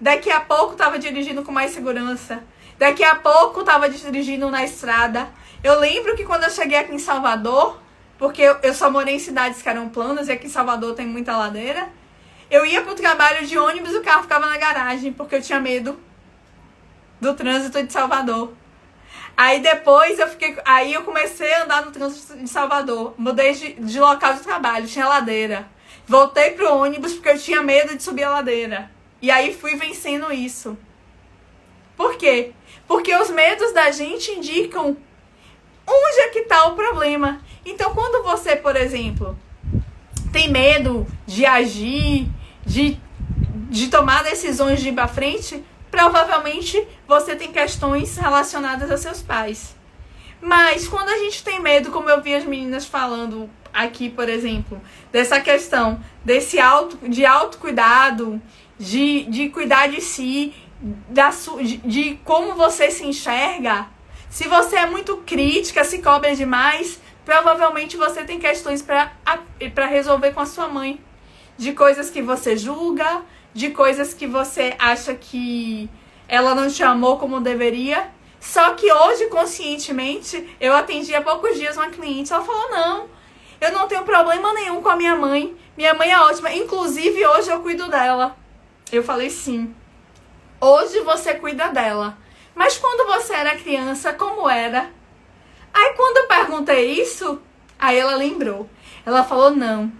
Daqui a pouco tava dirigindo com mais segurança. Daqui a pouco tava dirigindo na estrada. Eu lembro que quando eu cheguei aqui em Salvador, porque eu só morei em cidades que eram planas, e aqui em Salvador tem muita ladeira, eu ia pro trabalho de ônibus e o carro ficava na garagem, porque eu tinha medo do trânsito de Salvador. Aí depois eu comecei a andar no trânsito de Salvador. Mudei de local de trabalho, tinha ladeira. Voltei pro ônibus porque eu tinha medo de subir a ladeira. E aí fui vencendo isso. Por quê? Porque os medos da gente indicam onde é que tá o problema. Então quando você, por exemplo, tem medo de agir, de tomar decisões de ir pra frente, provavelmente você tem questões relacionadas a seus pais. Mas quando a gente tem medo, como eu vi as meninas falando aqui, por exemplo, dessa questão de autocuidado, de cuidar de si, de como você se enxerga, se você é muito crítica, se cobra demais, provavelmente você tem questões para resolver com a sua mãe. De coisas que você julga, de coisas que você acha que ela não te amou como deveria. Só que hoje, conscientemente, eu atendi há poucos dias uma cliente, ela falou, não, Eu não tenho problema nenhum com a minha mãe. Minha mãe é ótima. Inclusive, hoje eu cuido dela. Eu falei, sim. Hoje você cuida dela. Mas quando você era criança, como era? Aí quando eu perguntei isso, aí ela lembrou. Ela falou, não.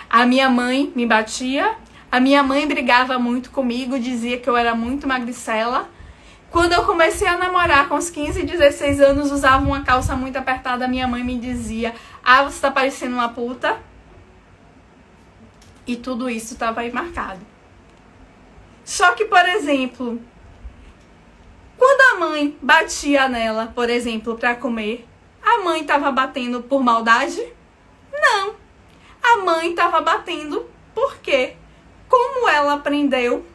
A minha mãe me batia. A minha mãe brigava muito comigo. Dizia que eu era muito magricela. Quando eu comecei a namorar com os 15, 16 anos, usava uma calça muito apertada. Minha mãe me dizia, ah, você tá parecendo uma puta. E tudo isso estava aí marcado. Só que, por exemplo, quando a mãe batia nela, por exemplo, para comer, a mãe estava batendo por maldade? Não. A mãe estava batendo porque, como ela aprendeu,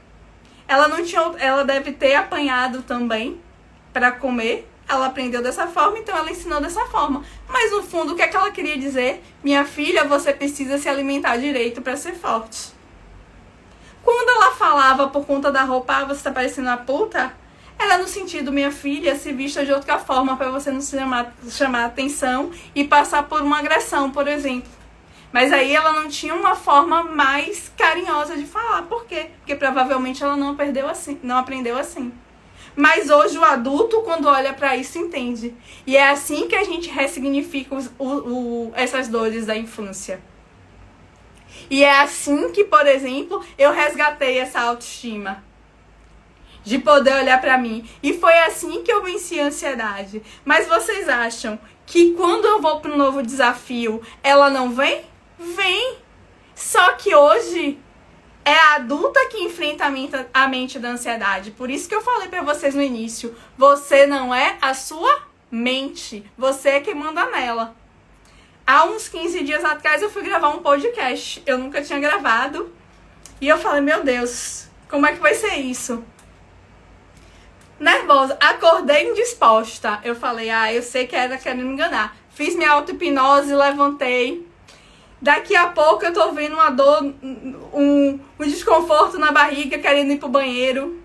ela deve ter apanhado também para comer. Ela aprendeu dessa forma, então ela ensinou dessa forma. Mas no fundo, o que é que ela queria dizer? Minha filha, você precisa se alimentar direito para ser forte. Quando ela falava por conta da roupa, ah, você tá parecendo uma puta, era no sentido, minha filha, se vista de outra forma para você não chamar atenção e passar por uma agressão, por exemplo. Mas aí ela não tinha uma forma mais carinhosa de falar. Por quê? Porque provavelmente ela não aprendeu assim. Mas hoje o adulto, quando olha para isso, entende. E é assim que a gente ressignifica essas dores da infância. E é assim que, por exemplo, eu resgatei essa autoestima. De poder olhar para mim. E foi assim que eu venci a ansiedade. Mas vocês acham que quando eu vou para um novo desafio, ela não vem? Vem. Só que hoje é a adulta que enfrenta a mente da ansiedade. Por isso que eu falei para vocês no início. Você não é a sua mente. Você é quem manda nela. Há uns 15 dias atrás eu fui gravar um podcast. Eu nunca tinha gravado. E eu falei, meu Deus, como é que vai ser isso? Nervosa. Acordei indisposta. Eu falei, eu sei que era querendo me enganar. Fiz minha auto-hipnose, levantei. Daqui a pouco eu tô vendo uma dor, um desconforto na barriga, querendo ir pro banheiro.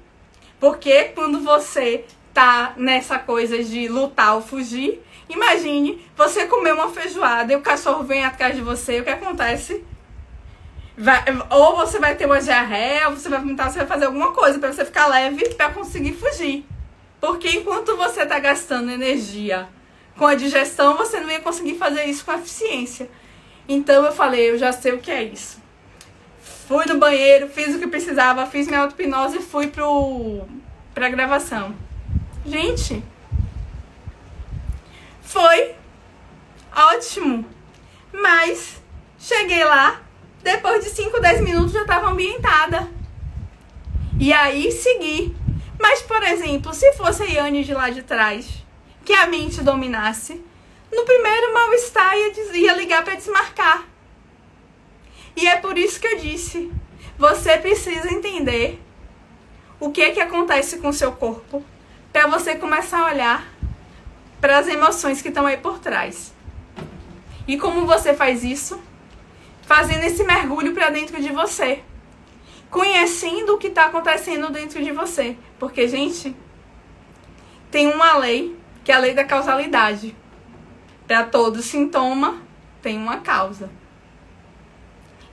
Porque quando você tá nessa coisa de lutar ou fugir, imagine você comer uma feijoada e o cachorro vem atrás de você, o que acontece? Ou você vai ter uma diarreia, ou você vai vomitar, você vai fazer alguma coisa pra você ficar leve pra conseguir fugir. Porque enquanto você tá gastando energia com a digestão, você não ia conseguir fazer isso com eficiência. Então eu falei, eu já sei o que é isso. Fui no banheiro, fiz o que precisava, fiz minha auto-hipnose e fui pra gravação. Gente, foi ótimo. Mas cheguei lá, depois de 5, 10 minutos já estava ambientada. E aí segui. Mas, por exemplo, se fosse a Yane de lá de trás, que a mente dominasse, no primeiro mal-estar ia ligar para desmarcar. E é por isso que eu disse, você precisa entender o que é que acontece com o seu corpo para você começar a olhar para as emoções que estão aí por trás. E como você faz isso? Fazendo esse mergulho para dentro de você. Conhecendo o que está acontecendo dentro de você. Porque, gente, tem uma lei, que é a lei da causalidade. Para todo sintoma, tem uma causa.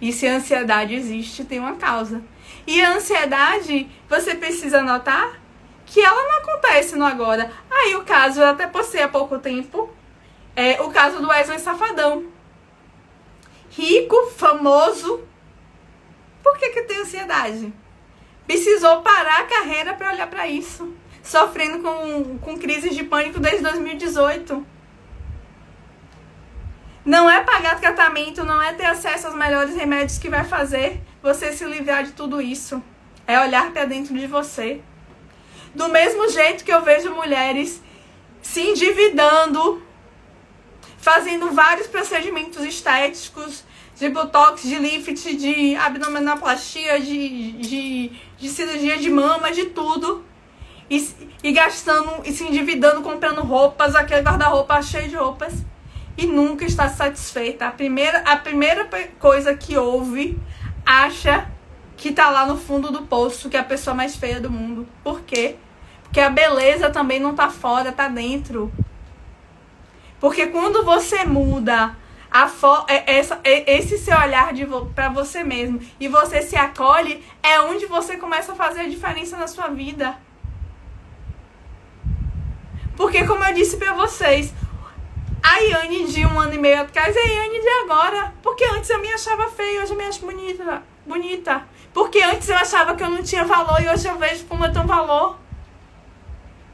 E se a ansiedade existe, tem uma causa. E a ansiedade, você precisa notar que ela não acontece no agora. Aí o caso, eu até postei há pouco tempo, é o caso do Wesley Safadão. Rico, famoso. Por que tem ansiedade? Precisou parar a carreira para olhar para isso. Sofrendo com crises de pânico desde 2018. Não é pagar tratamento, não é ter acesso aos melhores remédios que vai fazer você se livrar de tudo isso. É olhar para dentro de você. Do mesmo jeito que eu vejo mulheres se endividando, fazendo vários procedimentos estéticos, de botox, de lift, de abdominoplastia, de cirurgia de mama, de tudo. E gastando, e se endividando, comprando roupas, aquele guarda-roupa cheio de roupas. E nunca está satisfeita. A primeira coisa que ouve, acha que tá lá no fundo do poço, que é a pessoa mais feia do mundo. Por quê? Porque a beleza também não tá fora, tá dentro. Porque quando você muda Esse seu olhar para você mesmo e você se acolhe é onde você começa a fazer a diferença na sua vida. Porque, como eu disse pra vocês, a Yane de 1 ano e meio atrás é a Yane de agora. Porque antes eu me achava feia, hoje eu me acho bonita. Porque antes eu achava que eu não tinha valor e hoje eu vejo como eu tenho valor.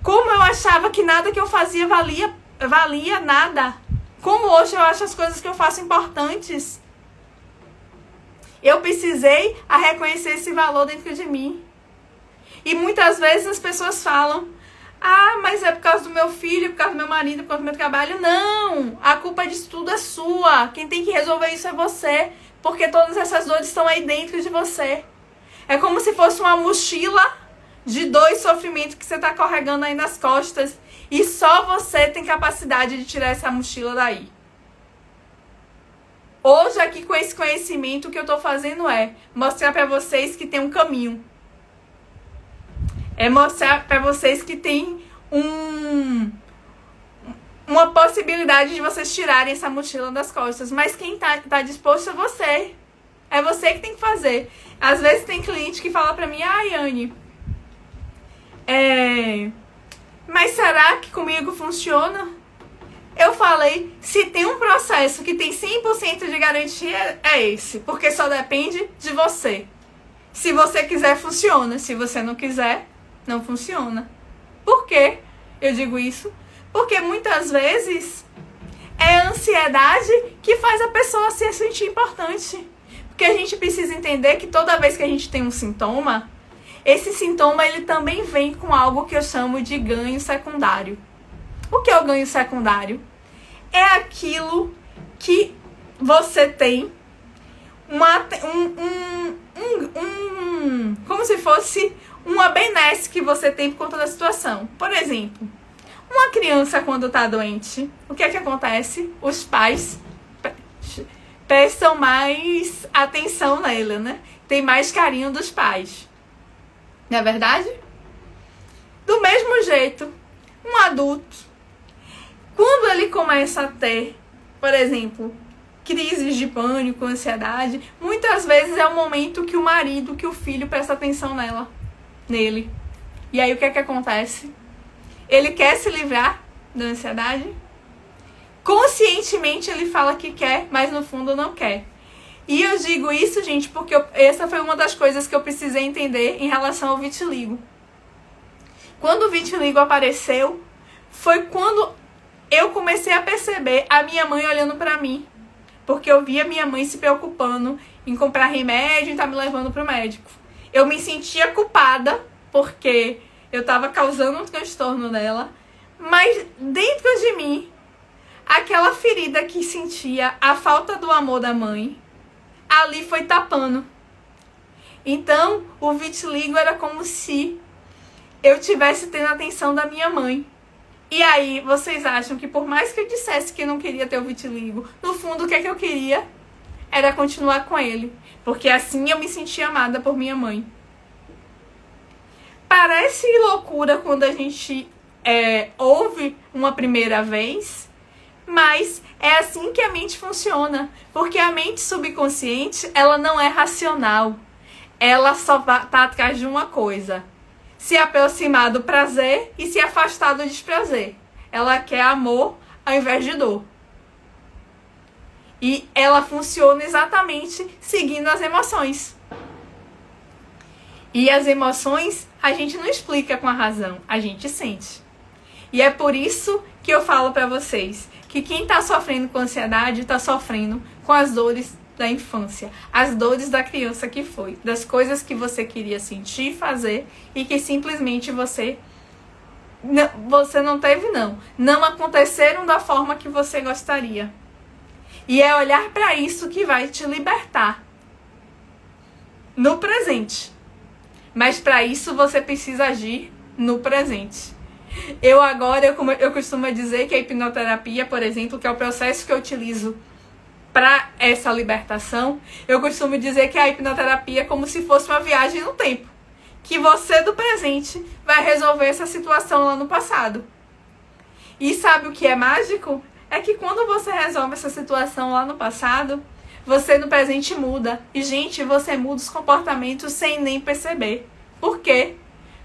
Como eu achava que nada que eu fazia valia nada. Como hoje eu acho as coisas que eu faço importantes. Eu precisei reconhecer esse valor dentro de mim. E muitas vezes as pessoas falam: ah, mas é por causa do meu filho, por causa do meu marido, por causa do meu trabalho. Não! A culpa disso tudo é sua. Quem tem que resolver isso é você. Porque todas essas dores estão aí dentro de você. É como se fosse uma mochila de dor e sofrimento que você está carregando aí nas costas. E só você tem capacidade de tirar essa mochila daí. Hoje, aqui com esse conhecimento, o que eu estou fazendo é mostrar para vocês que tem um caminho. É mostrar para vocês que tem uma possibilidade de vocês tirarem essa mochila das costas. Mas quem tá disposto é você. É você que tem que fazer. Às vezes tem cliente que fala pra mim: ah, Yane, mas será que comigo funciona? Eu falei, se tem um processo que tem 100% de garantia, é esse. Porque só depende de você. Se você quiser, funciona. Se você não quiser, não funciona. Por quê eu digo isso? Porque muitas vezes é a ansiedade que faz a pessoa se sentir importante. Porque a gente precisa entender que toda vez que a gente tem um sintoma, esse sintoma ele também vem com algo que eu chamo de ganho secundário. O que é o ganho secundário? É aquilo que você tem como se fosse uma benesse que você tem por conta da situação. Por exemplo, uma criança quando está doente, o que é que acontece? Os pais prestam mais atenção nela, né? Tem mais carinho dos pais. Não é verdade? Do mesmo jeito, um adulto, quando ele começa a ter, por exemplo, crises de pânico, ansiedade, muitas vezes é o momento que o marido, que o filho presta atenção nele. E aí o que é que acontece? Ele quer se livrar da ansiedade. Conscientemente ele fala que quer, mas no fundo não quer. E eu digo isso, gente, porque essa foi uma das coisas que eu precisei entender em relação ao vitiligo. Quando o vitiligo apareceu, foi quando eu comecei a perceber a minha mãe olhando pra mim. Porque eu via minha mãe se preocupando em comprar remédio e tá me levando pro médico. Eu me sentia culpada porque eu tava causando um transtorno nela. Mas dentro de mim, aquela ferida que sentia a falta do amor da mãe, ali foi tapando. Então, o vitiligo era como se eu tivesse tendo a atenção da minha mãe. E aí, vocês acham que por mais que eu dissesse que não queria ter o vitiligo, no fundo o que é que eu queria era continuar com ele. Porque assim eu me sentia amada por minha mãe. Parece loucura quando a gente ouve uma primeira vez, mas é assim que a mente funciona. Porque a mente subconsciente, ela não é racional. Ela só tá atrás de uma coisa: se aproximar do prazer e se afastar do desprazer. Ela quer amor ao invés de dor. E ela funciona exatamente seguindo as emoções. E as emoções a gente não explica com a razão, a gente sente. E é por isso que eu falo pra vocês que quem tá sofrendo com ansiedade tá sofrendo com as dores da infância, as dores da criança que foi, das coisas que você queria sentir e fazer e que simplesmente você não teve, não aconteceram da forma que você gostaria. E é olhar para isso que vai te libertar no presente. Mas para isso você precisa agir no presente. Eu costumo dizer que a hipnoterapia, por exemplo, que é o processo que eu utilizo para essa libertação, eu costumo dizer que a hipnoterapia é como se fosse uma viagem no tempo. Que você do presente vai resolver essa situação lá no passado. E sabe o que é mágico? é que quando você resolve essa situação lá no passado, você no presente muda. E, gente, você muda os comportamentos sem nem perceber. Por quê?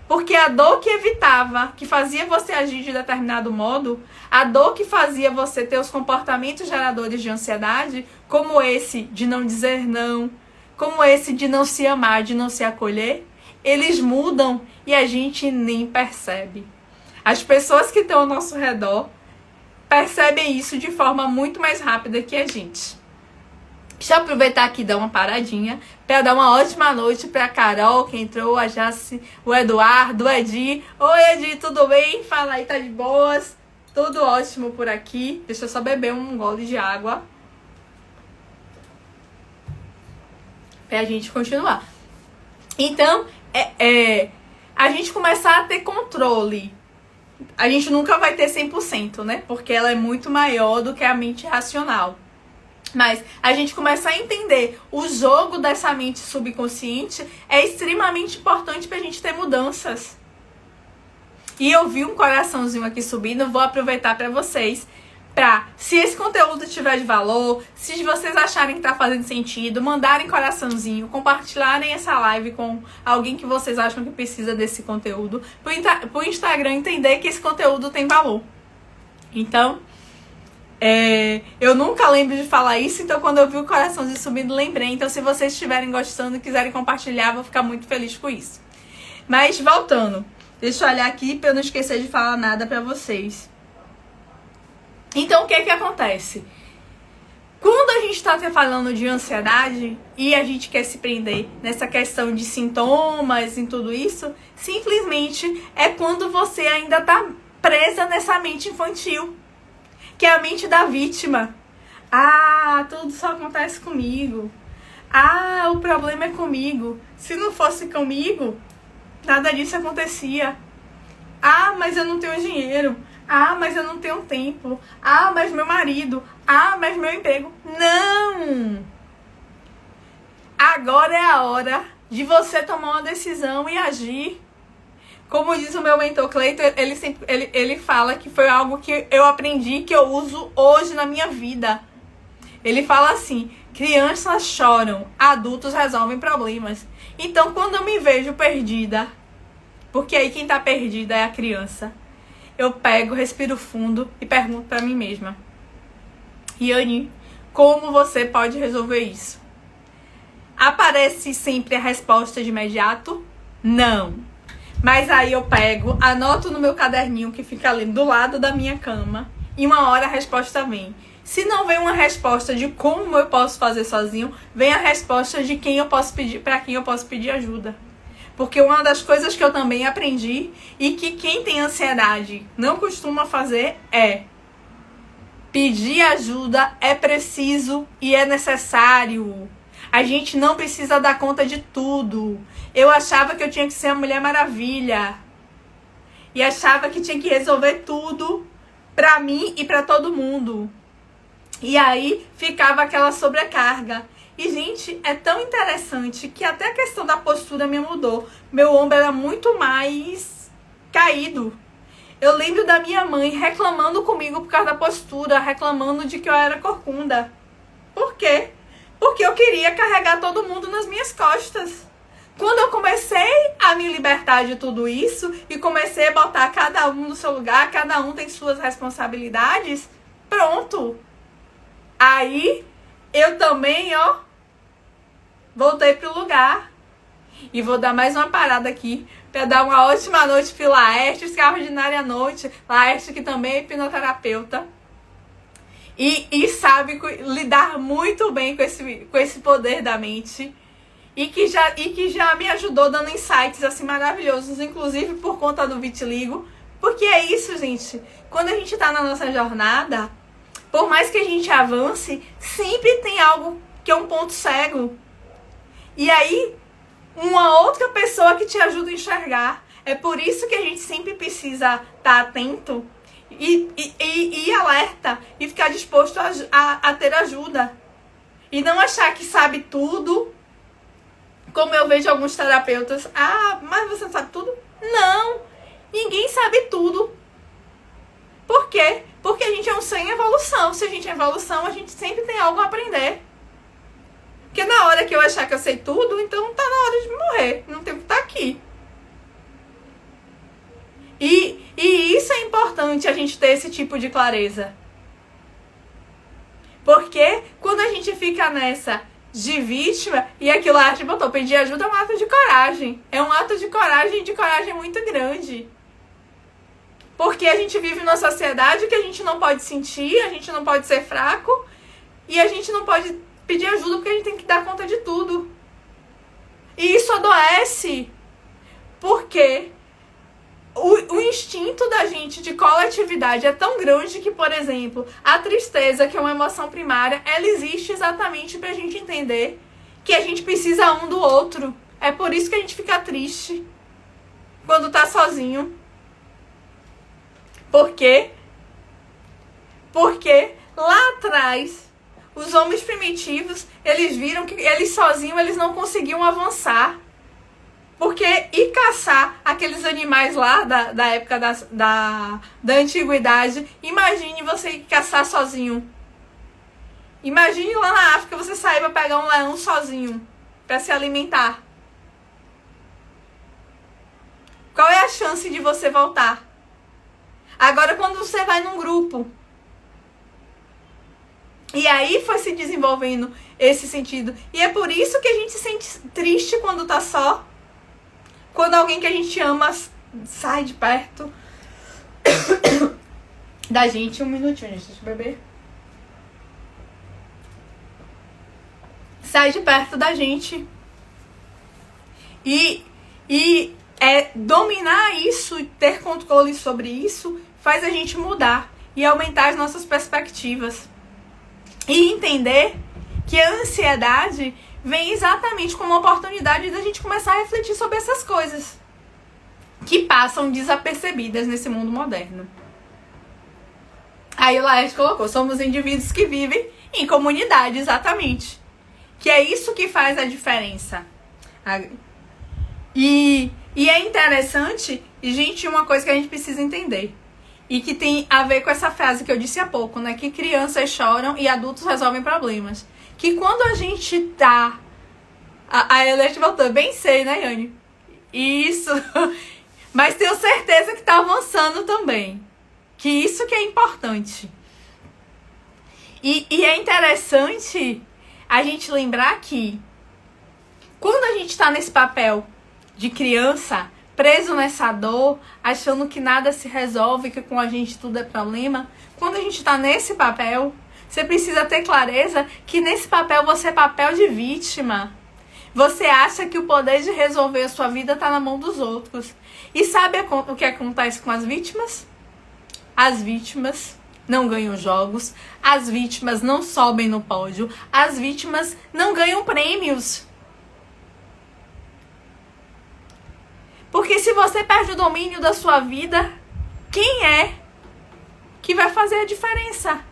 Porque a dor que evitava, que fazia você agir de determinado modo, a dor que fazia você ter os comportamentos geradores de ansiedade, como esse de não dizer não, como esse de não se amar, de não se acolher, eles mudam e a gente nem percebe. As pessoas que estão ao nosso redor percebem isso de forma muito mais rápida que a gente. Deixa eu aproveitar aqui e dar uma paradinha para dar uma ótima noite para a Carol, que entrou, a Jace, o Eduardo, o Edi. Oi, Edi, tudo bem? Fala aí, tá de boas? Tudo ótimo por aqui. Deixa eu só beber um gole de água pra gente continuar. Então, a gente começar a ter controle. A gente nunca vai ter 100%, né? Porque ela é muito maior do que a mente racional. Mas a gente começar a entender o jogo dessa mente subconsciente é extremamente importante pra gente ter mudanças. E eu vi um coraçãozinho aqui subindo, vou aproveitar pra vocês. Se esse conteúdo tiver de valor, se vocês acharem que tá fazendo sentido, mandarem coraçãozinho, compartilharem essa live com alguém que vocês acham que precisa desse conteúdo, pro Instagram entender que esse conteúdo tem valor. Então, eu nunca lembro de falar isso, então quando eu vi o coraçãozinho subindo, lembrei. Então, se vocês estiverem gostando e quiserem compartilhar, vou ficar muito feliz com isso. Mas, voltando, deixa eu olhar aqui pra eu não esquecer de falar nada pra vocês. Então, o que acontece? Quando a gente está falando de ansiedade e a gente quer se prender nessa questão de sintomas e tudo isso, simplesmente é quando você ainda está presa nessa mente infantil, que é a mente da vítima. Ah, tudo só acontece comigo. Ah, o problema é comigo. Se não fosse comigo, nada disso acontecia. Ah, mas eu não tenho dinheiro. Ah, mas eu não tenho tempo. Ah, mas meu marido. Ah, mas meu emprego. Não! Agora é a hora de você tomar uma decisão e agir. Como diz o meu mentor Cleiton, ele fala que foi algo que eu aprendi, que eu uso hoje na minha vida. Ele fala assim: crianças choram, adultos resolvem problemas. Então, quando eu me vejo perdida, porque aí quem tá perdida é a criança, eu pego, respiro fundo e pergunto pra mim mesma: Yane, como você pode resolver isso? Aparece sempre a resposta de imediato? Não. Mas aí eu pego, anoto no meu caderninho que fica ali do lado da minha cama e uma hora a resposta vem. Se não vem uma resposta de como eu posso fazer sozinho, vem a resposta de quem eu posso pedir, para quem eu posso pedir ajuda. Porque uma das coisas que eu também aprendi e que quem tem ansiedade não costuma fazer é pedir ajuda. É preciso e é necessário. A gente não precisa dar conta de tudo. Eu achava que eu tinha que ser a Mulher Maravilha. E achava que tinha que resolver tudo pra mim e pra todo mundo. E aí ficava aquela sobrecarga. E, gente, é tão interessante que até a questão da postura me mudou. Meu ombro era muito mais caído. Eu lembro da minha mãe reclamando comigo por causa da postura, reclamando de que eu era corcunda. Por quê? Porque eu queria carregar todo mundo nas minhas costas. Quando eu comecei a me libertar de tudo isso e comecei a botar cada um no seu lugar, cada um tem suas responsabilidades, pronto. Aí eu também, voltei pro lugar. E vou dar mais uma parada aqui para dar uma ótima noite pro Laerte, extraordinária noite. Laerte, que também é hipnoterapeuta. E sabe lidar muito bem com esse poder da mente. E que já me ajudou dando insights assim maravilhosos, inclusive por conta do vitiligo. Porque é isso, gente. Quando a gente tá na nossa jornada, por mais que a gente avance, sempre tem algo que é um ponto cego. E aí, uma outra pessoa que te ajuda a enxergar. É por isso que a gente sempre precisa estar atento e alerta e ficar disposto a ter ajuda. E não achar que sabe tudo. Como eu vejo alguns terapeutas. Ah, mas você não sabe tudo? Não! Ninguém sabe tudo. Por quê? Porque a gente é um ser em evolução. evolução. Se a gente é evolução, a gente sempre tem algo a aprender. Porque na hora que eu achar que eu sei tudo, então tá na hora de morrer. Não tem que estar aqui. E isso é importante, a gente ter esse tipo de clareza. Porque quando a gente fica nessa de vítima, e aquilo lá, tipo, pedir ajuda é um ato de coragem. É um ato de coragem muito grande. Porque a gente vive numa sociedade que a gente não pode sentir, a gente não pode ser fraco, e a gente não pode pedir ajuda porque a gente tem que dar conta de tudo. E isso adoece. Porque o instinto da gente de coletividade é tão grande que, por exemplo, a tristeza, que é uma emoção primária, ela existe exatamente pra gente entender que a gente precisa um do outro. É por isso que a gente fica triste quando tá sozinho. Por quê? Porque lá atrás, os homens primitivos, eles viram que eles sozinhos eles não conseguiam avançar. Porque ir caçar aqueles animais lá da época da antiguidade, imagine você ir caçar sozinho. Imagine lá na África você sair para pegar um leão sozinho, para se alimentar. Qual é a chance de você voltar? Agora, quando você vai num grupo, e aí foi se desenvolvendo esse sentido. E é por isso que a gente se sente triste quando tá só. Quando alguém que a gente ama sai de perto da gente. Um minutinho, gente, deixa eu beber. Sai de perto da gente. E dominar isso e ter controle sobre isso faz a gente mudar e aumentar as nossas perspectivas. E entender que a ansiedade vem exatamente como uma oportunidade da gente começar a refletir sobre essas coisas que passam desapercebidas nesse mundo moderno. Aí o Laerte colocou, somos indivíduos que vivem em comunidade, exatamente. Que é isso que faz a diferença. E é interessante, e gente, uma coisa que a gente precisa entender. E que tem a ver com essa frase que eu disse há pouco, né? Que crianças choram e adultos resolvem problemas. Que quando a gente tá... A Elete voltou, bem sei, né, Yane? Isso. Mas tenho certeza que tá avançando também. Que isso que é importante. E é interessante a gente lembrar que quando a gente tá nesse papel de criança, preso nessa dor, achando que nada se resolve, que com a gente tudo é problema, quando a gente tá nesse papel, você precisa ter clareza que nesse papel você é papel de vítima. Você acha que o poder de resolver a sua vida tá na mão dos outros. E sabe o que acontece com as vítimas? As vítimas não ganham jogos, as vítimas não sobem no pódio, as vítimas não ganham prêmios. Porque se você perde o domínio da sua vida, quem é que vai fazer a diferença?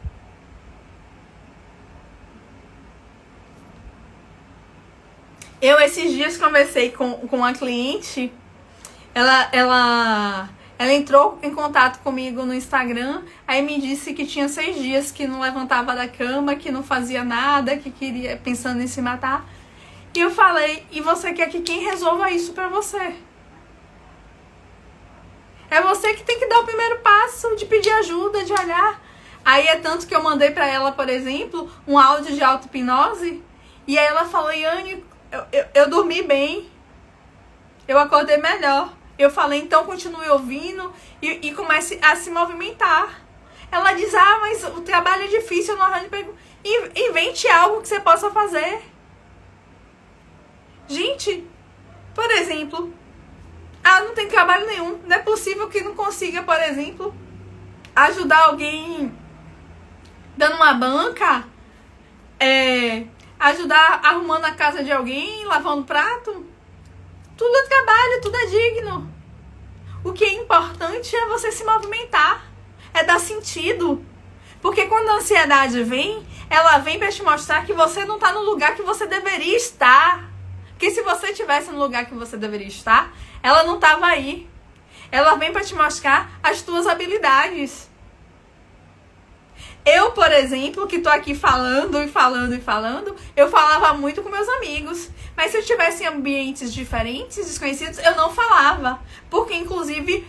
Eu, esses dias, conversei com uma cliente, ela entrou em contato comigo no Instagram, aí me disse que tinha 6 dias que não levantava da cama, que não fazia nada, que queria, pensando em se matar. E eu falei, e você quer que quem resolva isso pra você? É você que tem que dar o primeiro passo, de pedir ajuda, de olhar. Aí é tanto que eu mandei pra ela, por exemplo, um áudio de auto-hipnose, e aí ela falou, Yane, eu dormi bem, eu acordei melhor. Eu falei, então continue ouvindo e comece a se movimentar. Ela diz, mas o trabalho é difícil, eu não arranjo emprego. Invente algo que você possa fazer. Gente, por exemplo, não tem trabalho nenhum. Não é possível que não consiga, por exemplo, ajudar alguém dando uma banca, ajudar arrumando a casa de alguém, lavando prato. Tudo é trabalho, tudo é digno. O que é importante é você se movimentar, é dar sentido. Porque quando a ansiedade vem, ela vem para te mostrar que você não está no lugar que você deveria estar. Porque se você estivesse no lugar que você deveria estar, ela não estava aí. Ela vem para te mostrar as tuas habilidades. Eu, por exemplo, que tô aqui falando e falando e falando, eu falava muito com meus amigos. Mas se eu estivesse em ambientes diferentes, desconhecidos, eu não falava. Porque, inclusive,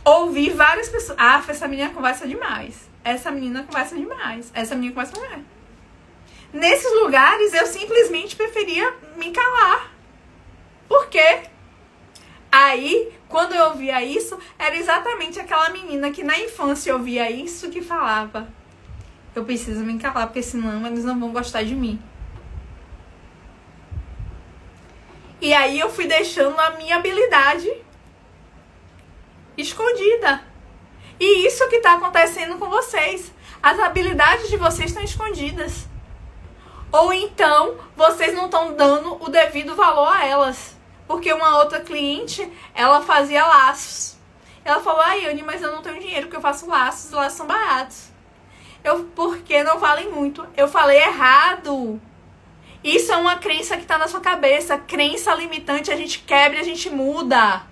ouvi várias pessoas. Ah, essa menina conversa demais. Essa menina conversa demais. Essa menina conversa demais. Nesses lugares, eu simplesmente preferia me calar. Por quê? Aí, quando eu ouvia isso, era exatamente aquela menina que na infância ouvia isso que falava. Eu preciso me calar, porque senão eles não vão gostar de mim. E aí eu fui deixando a minha habilidade escondida. E isso que tá acontecendo com vocês. As habilidades de vocês estão escondidas. Ou então, vocês não estão dando o devido valor a elas. Porque uma outra cliente, ela fazia laços. Ela falou, Yane, mas eu não tenho dinheiro porque eu faço laços, os laços são baratos. Porque não valem muito. Eu falei errado. Isso é uma crença que tá na sua cabeça. Crença limitante, a gente quebra e a gente muda.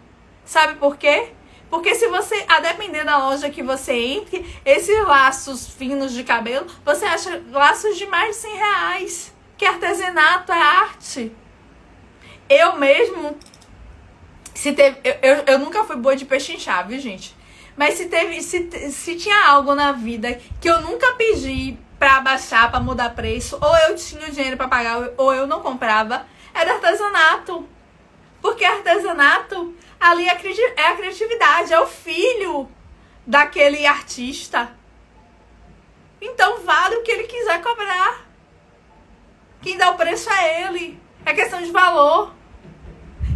Sabe por quê? Porque se você, a depender da loja que você entre, esses laços finos de cabelo, você acha laços de mais de 100 reais. Que artesanato, é arte. Eu mesmo, eu nunca fui boa de pechinchar, viu, gente? Mas se tinha algo na vida que eu nunca pedi pra abaixar, pra mudar preço, ou eu tinha o dinheiro pra pagar, ou eu não comprava, era artesanato. Porque artesanato, ali é a criatividade, é o filho daquele artista. Então vale o que ele quiser cobrar. Quem dá o preço é ele. É questão de valor.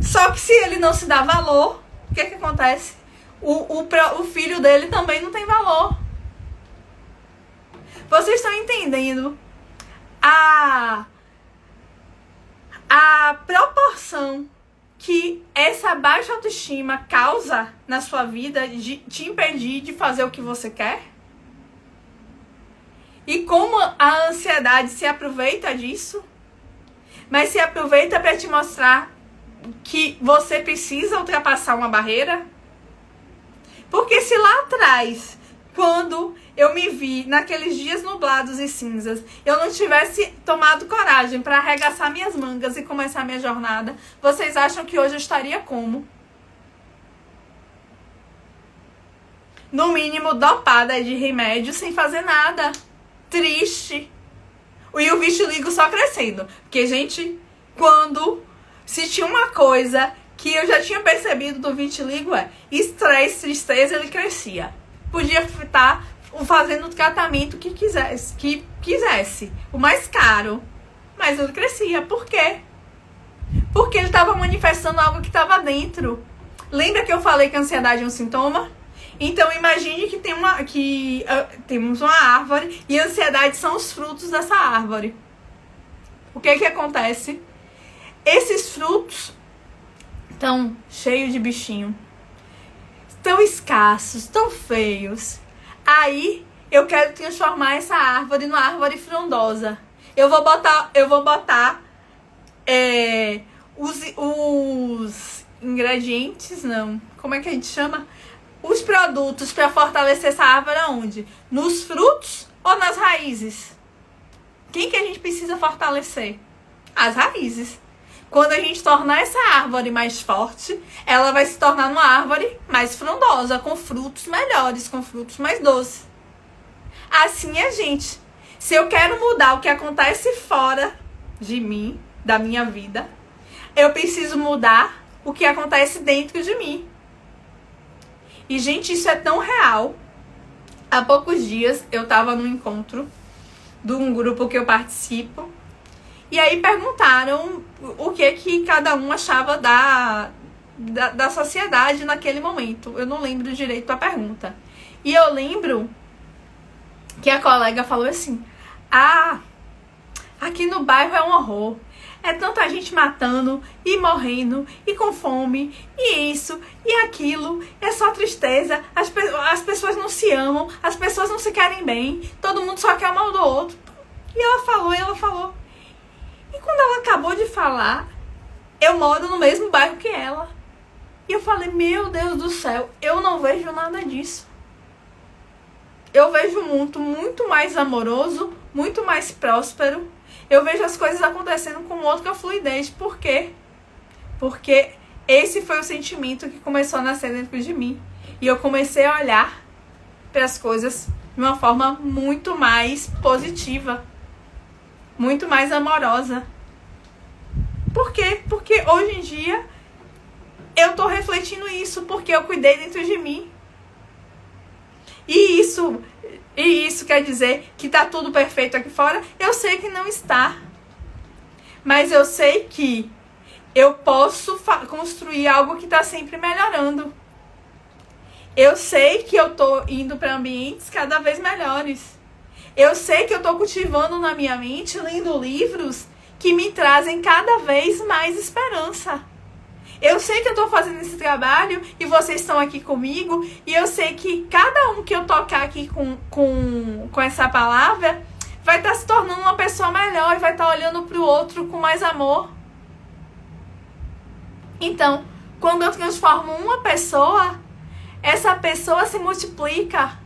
Só que se ele não se dá valor, o que acontece? O filho dele também não tem valor. Vocês estão entendendo a proporção que essa baixa autoestima causa na sua vida de te impedir de fazer o que você quer? E como a ansiedade se aproveita disso? Mas se aproveita para te mostrar que você precisa ultrapassar uma barreira? Porque se lá atrás, quando eu me vi naqueles dias nublados e cinzas, eu não tivesse tomado coragem para arregaçar minhas mangas e começar minha jornada, vocês acham que hoje eu estaria como? No mínimo dopada de remédio, sem fazer nada. Triste. E o vitiligo só crescendo. Porque, gente, se tinha uma coisa que eu já tinha percebido do vitiligo estresse, tristeza, ele crescia. Podia estar fazendo o tratamento que quisesse. O mais caro. Mas ele crescia. Por quê? Porque ele estava manifestando algo que estava dentro. Lembra que eu falei que a ansiedade é um sintoma? Então imagine que temos uma árvore e a ansiedade são os frutos dessa árvore. O que acontece? Esses frutos estão cheios de bichinho, tão escassos, tão feios. Aí eu quero transformar essa árvore numa árvore frondosa. Eu vou botar os ingredientes, não. Como é que a gente chama? Os produtos para fortalecer essa árvore aonde? Nos frutos ou nas raízes? Quem que a gente precisa fortalecer? As raízes. Quando a gente tornar essa árvore mais forte, ela vai se tornar uma árvore mais frondosa, com frutos melhores, com frutos mais doces. Assim é, gente. Se eu quero mudar o que acontece fora de mim, da minha vida, eu preciso mudar o que acontece dentro de mim. E, gente, isso é tão real. Há poucos dias eu estava num encontro de um grupo que eu participo. E aí perguntaram o que cada um achava da sociedade naquele momento. Eu não lembro direito a pergunta. E eu lembro que a colega falou assim: aqui no bairro é um horror. É tanta gente matando e morrendo e com fome e isso e aquilo. É só tristeza. As pessoas não se amam, as pessoas não se querem bem. Todo mundo só quer o mal do outro. E ela falou. E quando ela acabou de falar, eu moro no mesmo bairro que ela. E eu falei, meu Deus do céu, eu não vejo nada disso. eu vejo o mundo muito mais amoroso, muito mais próspero. Eu vejo as coisas acontecendo com outra fluidez. Por quê? Porque esse foi o sentimento que começou a nascer dentro de mim. E eu comecei a olhar para as coisas de uma forma muito mais positiva, muito mais amorosa. Por quê? Porque hoje em dia eu tô refletindo isso, porque eu cuidei dentro de mim. E isso quer dizer que tá tudo perfeito aqui fora? Eu sei que não está. Mas eu sei que eu posso construir algo que tá sempre melhorando. Eu sei que eu tô indo para ambientes cada vez melhores. Eu sei que eu tô cultivando na minha mente, lendo livros que me trazem cada vez mais esperança. Eu sei que eu tô fazendo esse trabalho e vocês estão aqui comigo. E eu sei que cada um que eu tocar aqui com essa palavra vai estar se tornando uma pessoa melhor e vai estar olhando pro outro com mais amor. Então, quando eu transformo uma pessoa, essa pessoa se multiplica.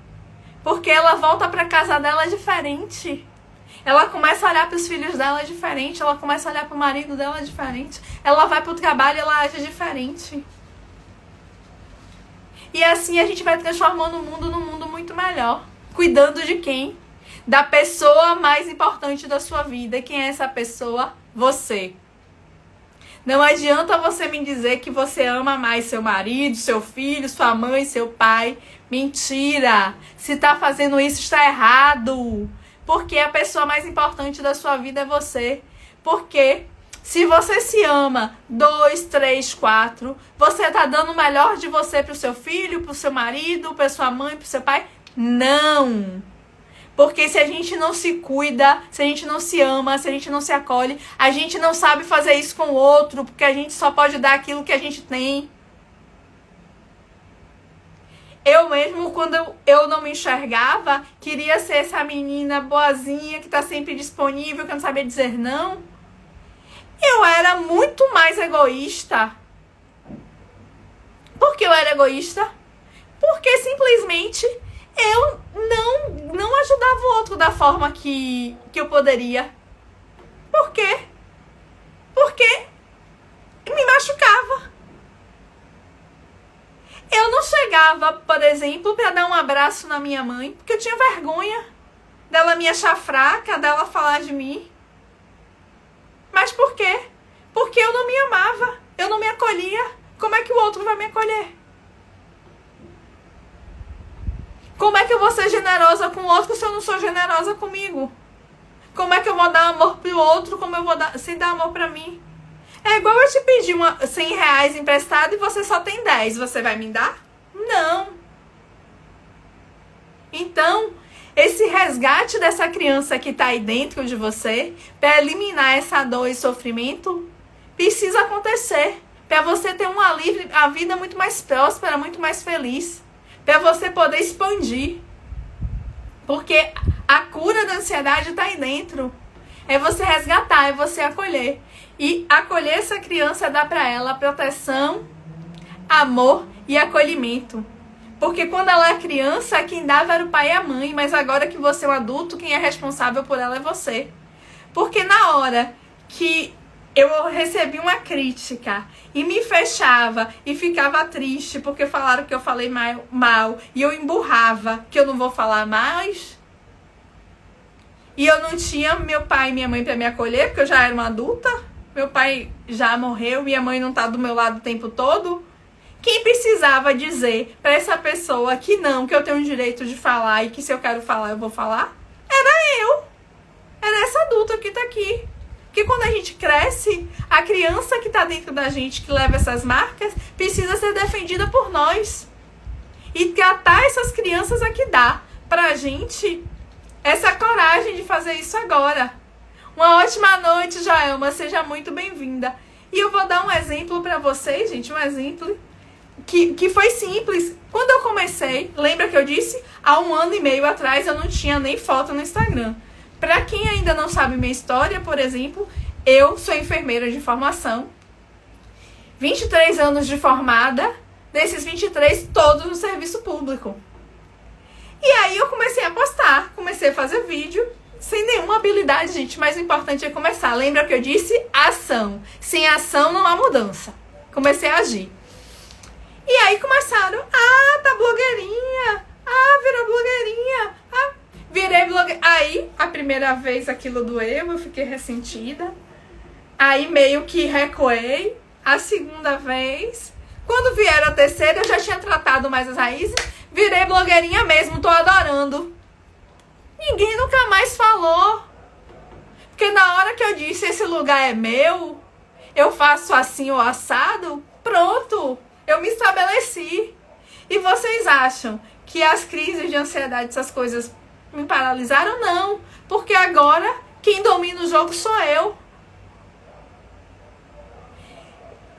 Porque ela volta pra casa dela diferente. Ela começa a olhar para os filhos dela diferente, ela começa a olhar para o marido dela diferente, ela vai para o trabalho e ela age diferente. E assim a gente vai transformando o mundo num mundo muito melhor. Cuidando de quem? Da pessoa mais importante da sua vida. E quem é essa pessoa? Você. Não adianta você me dizer que você ama mais seu marido, seu filho, sua mãe, seu pai. Mentira! Se tá fazendo isso, está errado. Porque a pessoa mais importante da sua vida é você. Porque se você se ama 2, 3, 4, você tá dando o melhor de você pro seu filho, pro seu marido, pra sua mãe, pro seu pai? Não! Porque se a gente não se cuida, se a gente não se ama, se a gente não se acolhe, a gente não sabe fazer isso com o outro, porque a gente só pode dar aquilo que a gente tem. Eu mesmo, quando eu não me enxergava, queria ser essa menina boazinha, que tá sempre disponível, que não sabia dizer não. Eu era muito mais egoísta. Por que eu era egoísta? Porque simplesmente eu não ajudava o outro da forma que eu poderia. Por quê? Porque me machucava. Eu não chegava, por exemplo, para dar um abraço na minha mãe, porque eu tinha vergonha dela me achar fraca, dela falar de mim. Mas por quê? Porque eu não me amava, eu não me acolhia. Como é que o outro vai me acolher? Como é que eu vou ser generosa com o outro se eu não sou generosa comigo? Como é que eu vou dar amor pro outro como eu vou dar, sem dar amor pra mim? É igual eu te pedir R$100 emprestado e você só tem 10. Você vai me dar? Não. Então, esse resgate dessa criança que tá aí dentro de você, para eliminar essa dor e sofrimento, precisa acontecer. Para você ter a vida muito mais próspera, muito mais feliz. Para você poder expandir. Porque a cura da ansiedade tá aí dentro. É você resgatar, é você acolher. E acolher essa criança dá para ela proteção, amor e acolhimento. Porque quando ela é criança, quem dava era o pai e a mãe. Mas agora que você é um adulto, quem é responsável por ela é você. Porque na hora que eu recebi uma crítica e me fechava e ficava triste porque falaram que eu falei mal e eu emburrava que eu não vou falar mais... E eu não tinha meu pai e minha mãe para me acolher, porque eu já era uma adulta. Meu pai já morreu, minha mãe não tá do meu lado o tempo todo. Quem precisava dizer para essa pessoa que não, que eu tenho o direito de falar e que se eu quero falar, eu vou falar? Era eu. Era essa adulta que tá aqui. Porque quando a gente cresce, a criança que tá dentro da gente, que leva essas marcas, precisa ser defendida por nós. E tratar essas crianças aqui dá pra gente essa coragem de fazer isso agora. Uma ótima noite, Joelma. Seja muito bem-vinda. E eu vou dar um exemplo pra vocês, gente. Um exemplo que foi simples. Quando eu comecei, lembra que eu disse? Há 1 ano e meio atrás eu não tinha nem foto no Instagram. Pra quem ainda não sabe minha história, por exemplo, eu sou enfermeira de formação. 23 anos de formada. Desses 23, todos no serviço público. E aí eu comecei a comecei a fazer vídeo sem nenhuma habilidade, gente, mas o importante é começar. Lembra que eu disse? Ação. Sem ação não há mudança. Comecei a agir. E aí começaram, tá blogueirinha, virou blogueirinha, virei blogueirinha. Aí, a primeira vez aquilo doeu, eu fiquei ressentida. Aí meio que recuei. A segunda vez, quando vier a terceira, eu já tinha tratado mais as raízes. Virei blogueirinha mesmo, tô adorando. Ninguém nunca mais falou. Porque na hora que eu disse, esse lugar é meu, eu faço assim ou assado, pronto, eu me estabeleci. E vocês acham que as crises de ansiedade, essas coisas me paralisaram? Não, porque agora quem domina o jogo sou eu.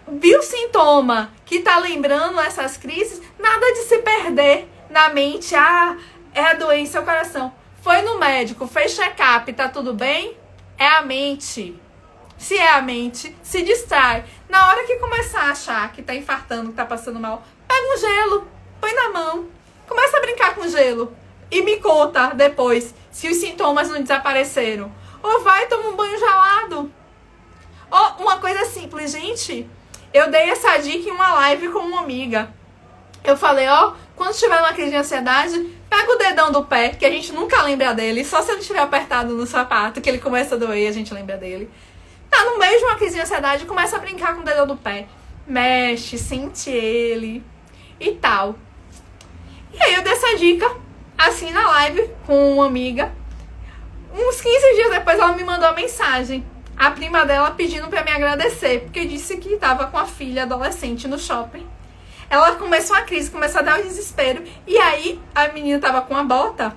Viu o sintoma que tá lembrando essas crises? Nada de se perder na mente. É a doença, é o coração. Foi no médico, fez check-up, tá tudo bem? É a mente. Se é a mente, se distrai. Na hora que começar a achar que tá infartando, que tá passando mal, pega um gelo, põe na mão. Começa a brincar com gelo. E me conta depois se os sintomas não desapareceram. Ou vai, toma um banho gelado. Ou uma coisa simples, gente. Eu dei essa dica em uma live com uma amiga. Eu falei, quando estiver numa crise de ansiedade, pega o dedão do pé, que a gente nunca lembra dele. Só se ele estiver apertado no sapato, que ele começa a doer, a gente lembra dele. Tá no meio de uma crise de ansiedade, começa a brincar com o dedão do pé. Mexe, sente ele e tal. E aí eu dei essa dica, assim, na live com uma amiga. Uns 15 dias depois ela me mandou uma mensagem. A prima dela pedindo pra me agradecer, porque disse que tava com a filha adolescente no shopping. Ela começou a crise, começou a dar o desespero. E aí a menina tava com a bota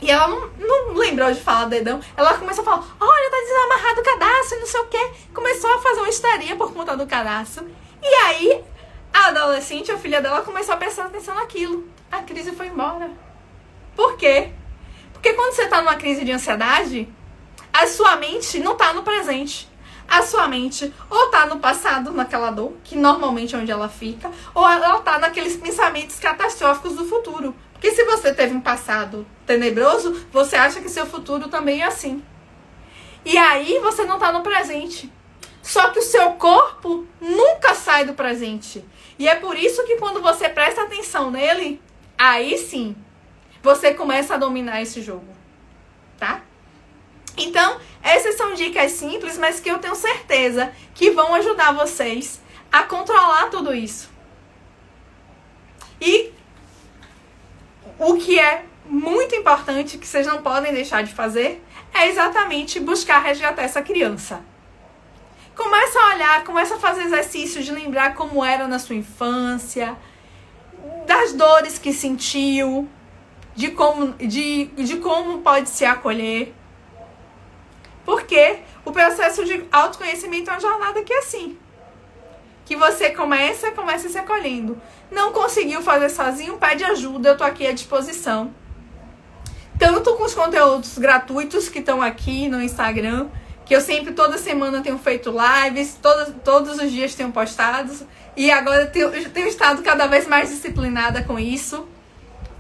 e ela não lembrou de falar dedão. Ela começou a falar, olha, tá desamarrado o cadastro e não sei o quê. Começou a fazer uma histeria por conta do cadastro. E aí a adolescente, a filha dela, começou a prestar atenção naquilo. A crise foi embora. Por quê? Porque quando você tá numa crise de ansiedade, a sua mente não tá no presente. A sua mente ou tá no passado, naquela dor, que normalmente é onde ela fica, ou ela tá naqueles pensamentos catastróficos do futuro. Porque se você teve um passado tenebroso, você acha que seu futuro também é assim. E aí você não tá no presente. Só que o seu corpo nunca sai do presente. E é por isso que quando você presta atenção nele, aí sim, você começa a dominar esse jogo. Tá? Então, essas são dicas simples, mas que eu tenho certeza que vão ajudar vocês a controlar tudo isso. E o que é muito importante, que vocês não podem deixar de fazer, é exatamente buscar resgatar essa criança. Começa a olhar, começa a fazer exercícios de lembrar como era na sua infância, das dores que sentiu, de como pode se acolher. Porque o processo de autoconhecimento é uma jornada que é assim. Que você começa se acolhendo. Não conseguiu fazer sozinho, pede ajuda, eu tô aqui à disposição. Tanto com os conteúdos gratuitos que estão aqui no Instagram, que eu sempre, toda semana, tenho feito lives, todos os dias tenho postados. E agora eu tenho estado cada vez mais disciplinada com isso.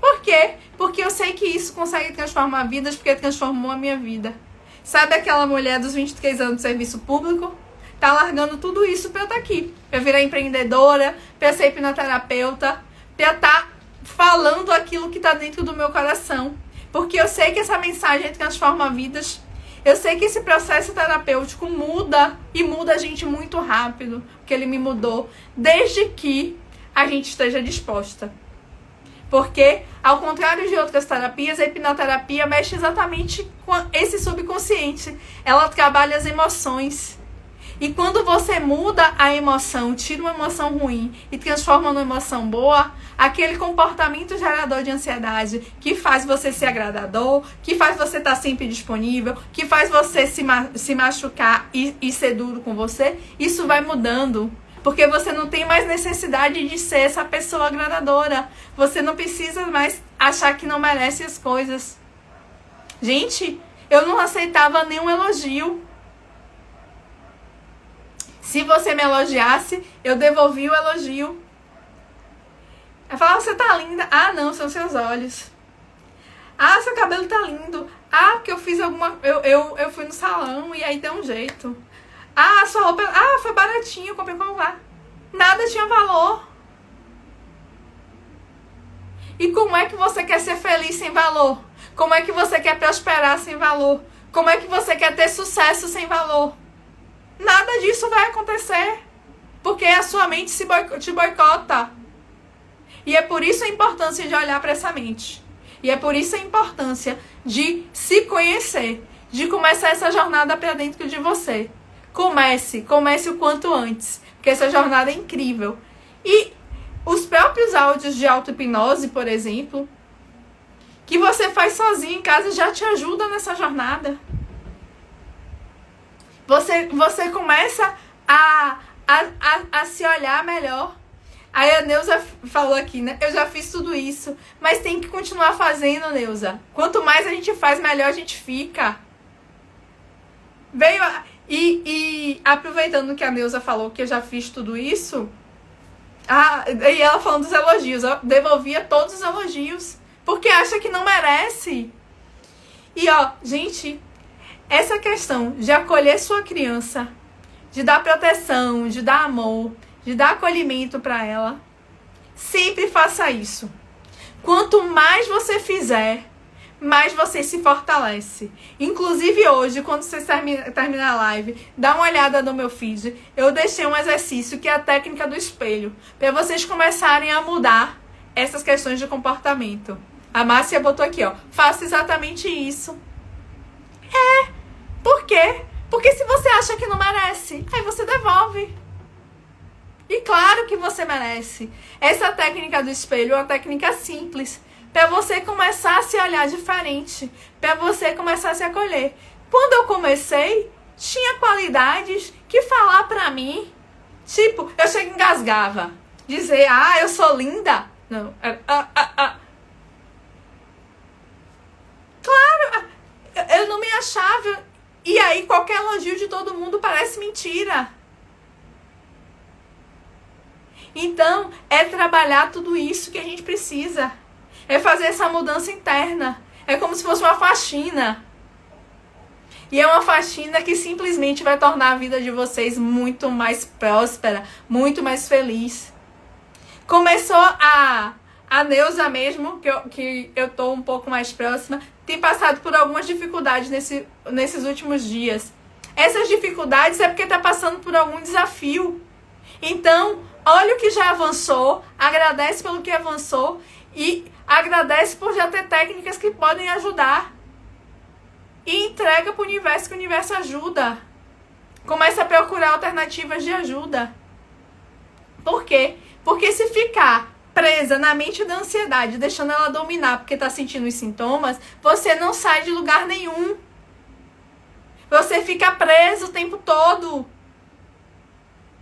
Por quê? Porque eu sei que isso consegue transformar vidas, porque transformou a minha vida. Sabe aquela mulher dos 23 anos de serviço público? Tá largando tudo isso pra eu estar aqui. Pra virar empreendedora, pra ser hipnoterapeuta, pra estar falando aquilo que tá dentro do meu coração. Porque eu sei que essa mensagem transforma vidas. Eu sei que esse processo terapêutico muda, e muda a gente muito rápido. Porque ele me mudou, desde que a gente esteja disposta. Porque, ao contrário de outras terapias, a hipnoterapia mexe exatamente com esse subconsciente. Ela trabalha as emoções. E quando você muda a emoção, tira uma emoção ruim e transforma numa emoção boa, aquele comportamento gerador de ansiedade que faz você ser agradador, que faz você estar sempre disponível, que faz você se machucar e ser duro com você, isso vai mudando. Porque você não tem mais necessidade de ser essa pessoa agradadora. Você não precisa mais achar que não merece as coisas. Gente, eu não aceitava nenhum elogio. Se você me elogiasse, eu devolvi o elogio. Eu falava, você tá linda. Ah, não, são seus olhos. Ah, seu cabelo cabelo tá lindo. Ah, porque eu fiz alguma... Eu fui no salão e aí deu um jeito. Ah, sua roupa... Ah, foi baratinho, eu comprei como lá. Nada tinha valor. E como é que você quer ser feliz sem valor? Como é que você quer prosperar sem valor? Como é que você quer ter sucesso sem valor? Nada disso vai acontecer. Porque a sua mente te boicota. E é por isso a importância de olhar para essa mente. E é por isso a importância de se conhecer. De começar essa jornada para dentro de você. Comece o quanto antes. Porque essa jornada é incrível. E os próprios áudios de auto-hipnose, por exemplo, que você faz sozinho em casa, já te ajuda nessa jornada. Você começa a se olhar melhor. Aí a Neuza falou aqui, né? Eu já fiz tudo isso, mas tem que continuar fazendo, Neuza. Quanto mais a gente faz, melhor a gente fica. E aproveitando que a Neuza falou que eu já fiz tudo isso, e ela falando dos elogios, eu devolvia todos os elogios, porque acha que não merece. E gente, essa questão de acolher sua criança, de dar proteção, de dar amor, de dar acolhimento para ela, sempre faça isso. Quanto mais você fizer, mais você se fortalece. Inclusive hoje, quando vocês terminar a live, dá uma olhada no meu feed. Eu deixei um exercício que é a técnica do espelho, para vocês começarem a mudar essas questões de comportamento. A Márcia botou aqui, faça exatamente isso. Por quê? Porque se você acha que não merece, aí você devolve. E claro que você merece. Essa técnica do espelho é uma técnica simples, para você começar a se olhar diferente, para você começar a se acolher. Quando eu comecei, tinha qualidades que falar pra mim, tipo, eu chego e engasgava. Dizer, eu sou linda. Não, Claro, eu não me achava. E aí qualquer elogio de todo mundo parece mentira. Então, é trabalhar tudo isso que a gente precisa. É fazer essa mudança interna. É como se fosse uma faxina. E é uma faxina que simplesmente vai tornar a vida de vocês muito mais próspera, muito mais feliz. Começou a Neuza mesmo, que eu tô um pouco mais próxima, tem passado por algumas dificuldades nesses últimos dias. Essas dificuldades é porque tá passando por algum desafio. Então, olha o que já avançou, agradece pelo que avançou e agradece por já ter técnicas que podem ajudar. E entrega para o universo, que o universo ajuda. Começa a procurar alternativas de ajuda. Por quê? Porque se ficar presa na mente da ansiedade, deixando ela dominar porque está sentindo os sintomas, você não sai de lugar nenhum. Você fica preso o tempo todo.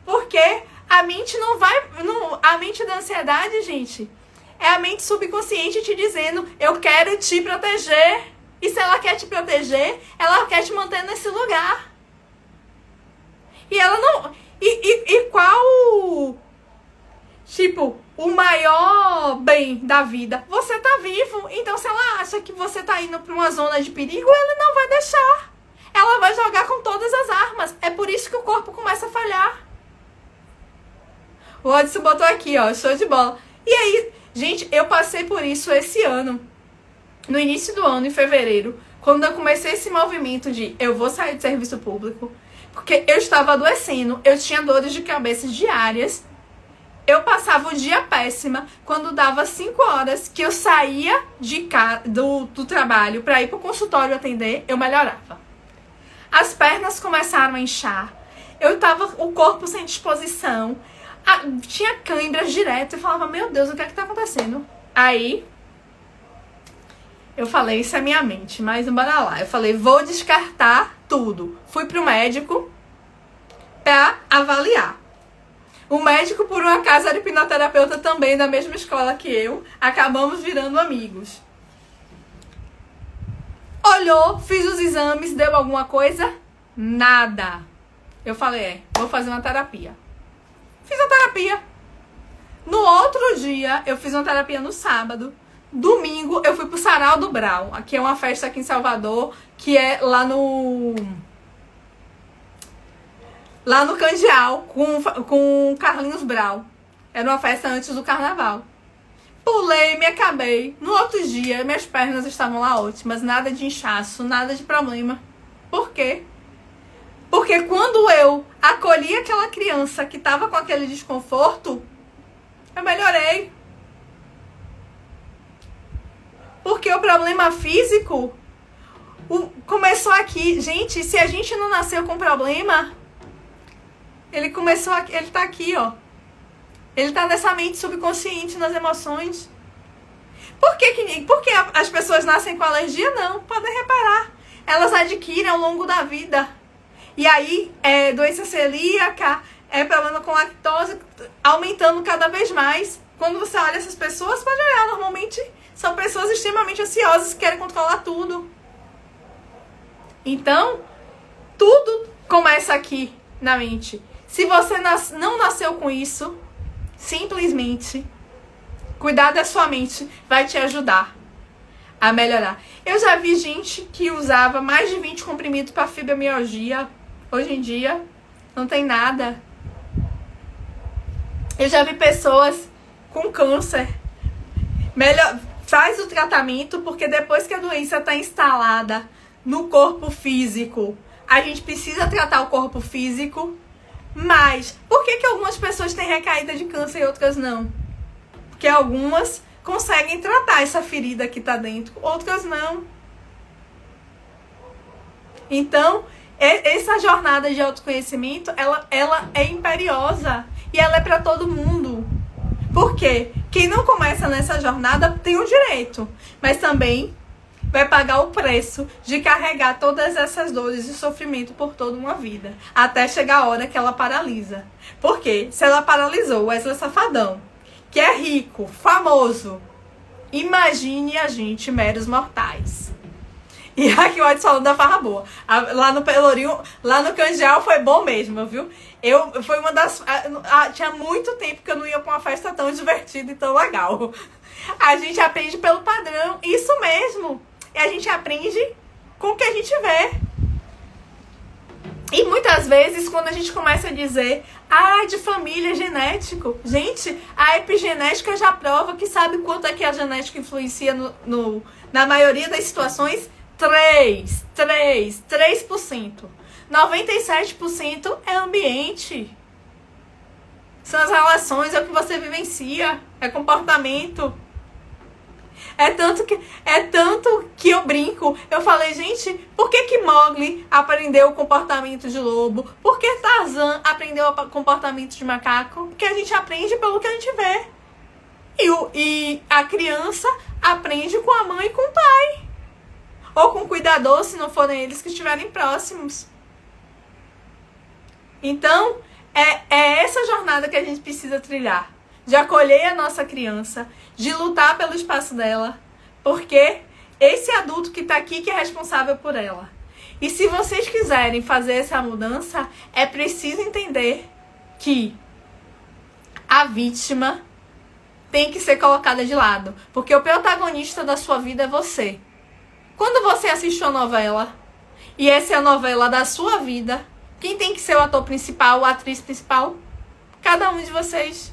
Porque a mente não vai... a mente da ansiedade, gente, é a mente subconsciente te dizendo, eu quero te proteger. E se ela quer te proteger, ela quer te manter nesse lugar. E ela não... E qual... Tipo, o maior bem da vida? Você tá vivo. Então, se ela acha que você tá indo pra uma zona de perigo, ela não vai deixar. Ela vai jogar com todas as armas. É por isso que o corpo começa a falhar. O Odson botou aqui, show de bola. E aí, gente, eu passei por isso esse ano. No início do ano, em fevereiro, quando eu comecei esse movimento de eu vou sair de serviço público, porque eu estava adoecendo, eu tinha dores de cabeça diárias, eu passava o dia péssima, quando dava 5 horas que eu saía do trabalho para ir para o consultório atender, eu melhorava. As pernas começaram a inchar, o corpo sem disposição, tinha câimbras direto, eu falava, meu Deus, o que é que tá acontecendo? Aí... eu falei, isso é minha mente, mas bora lá. Eu falei, vou descartar tudo. Fui pro médico pra avaliar. O médico, por um acaso, era hipnoterapeuta também, da mesma escola que eu. Acabamos virando amigos. Olhou, fiz os exames, deu alguma coisa? Nada. Eu falei, vou fazer uma terapia. Fiz a terapia. No outro dia, eu fiz uma terapia no sábado. domingo eu fui pro Sarau do Brau. Aqui é uma festa aqui em Salvador, que é lá no Candeal, com Carlinhos Brau. Era uma festa antes do carnaval. Pulei, me acabei. No outro dia, minhas pernas estavam lá ótimas. Nada de inchaço, nada de problema. Por quê? Porque quando eu acolhi aquela criança que estava com aquele desconforto, eu melhorei. Porque o problema físico começou aqui. Gente, se a gente não nasceu com problema, ele começou aqui, ele tá aqui, ó. Ele tá nessa mente subconsciente, nas emoções. Por que as pessoas nascem com alergia? Não, podem reparar. Elas adquirem ao longo da vida. E aí, doença celíaca, problema com lactose, aumentando cada vez mais. Quando você olha essas pessoas, pode olhar, normalmente são pessoas extremamente ansiosas que querem controlar tudo. Então, tudo começa aqui na mente. Se você não nasceu com isso, simplesmente cuidar da sua mente vai te ajudar a melhorar. Eu já vi gente que usava mais de 20 comprimidos para fibromialgia. Hoje em dia, não tem nada. Eu já vi pessoas com câncer. Faz o tratamento, porque depois que a doença está instalada no corpo físico, a gente precisa tratar o corpo físico. Mas por que algumas pessoas têm recaída de câncer e outras não? Porque algumas conseguem tratar essa ferida que está dentro, outras não. Então, essa jornada de autoconhecimento, ela é imperiosa e ela é para todo mundo. Por quê? Quem não começa nessa jornada tem o direito, mas também vai pagar o preço de carregar todas essas dores e sofrimento por toda uma vida, até chegar a hora que ela paralisa. Por quê? Se ela paralisou o Wesley Safadão, que é rico, famoso, imagine a gente, meros mortais. E aqui o Edson falando da farra boa. Lá no Pelourinho, lá no Candeal foi bom mesmo, viu? Foi uma das... tinha muito tempo que eu não ia pra uma festa tão divertida e tão legal. A gente aprende pelo padrão, isso mesmo. E a gente aprende com o que a gente vê. E muitas vezes, quando a gente começa a dizer, de família, genético. Gente, a epigenética já prova que sabe quanto é que a genética influencia na maioria das situações? 3%. 97% é ambiente. São as relações, é o que você vivencia, é comportamento. É tanto que eu brinco. Eu falei, gente, por que Mowgli aprendeu o comportamento de lobo? Por que Tarzan aprendeu o comportamento de macaco? Porque a gente aprende pelo que a gente vê. E a criança aprende com a mãe e com o pai. Ou com o cuidador, se não forem eles que estiverem próximos. Então, é essa jornada que a gente precisa trilhar. De acolher a nossa criança, de lutar pelo espaço dela, porque esse adulto que está aqui que é responsável por ela. E se vocês quiserem fazer essa mudança, é preciso entender que a vítima tem que ser colocada de lado, porque o protagonista da sua vida é você. Quando você assiste uma novela, e essa é a novela da sua vida, quem tem que ser o ator principal, a atriz principal? Cada um de vocês.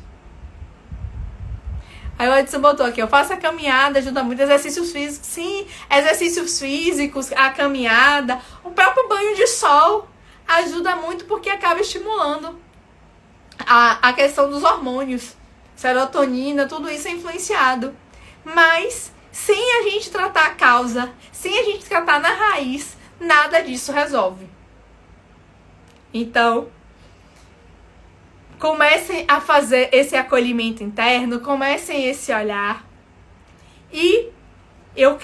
Aí o Edson botou aqui, eu faço a caminhada, ajuda muito, exercícios físicos. Sim, exercícios físicos, a caminhada, o próprio banho de sol ajuda muito porque acaba estimulando a questão dos hormônios, serotonina, tudo isso é influenciado. Mas sem a gente tratar a causa, sem a gente tratar na raiz, nada disso resolve. Então, comecem a fazer esse acolhimento interno, comecem esse olhar. E eu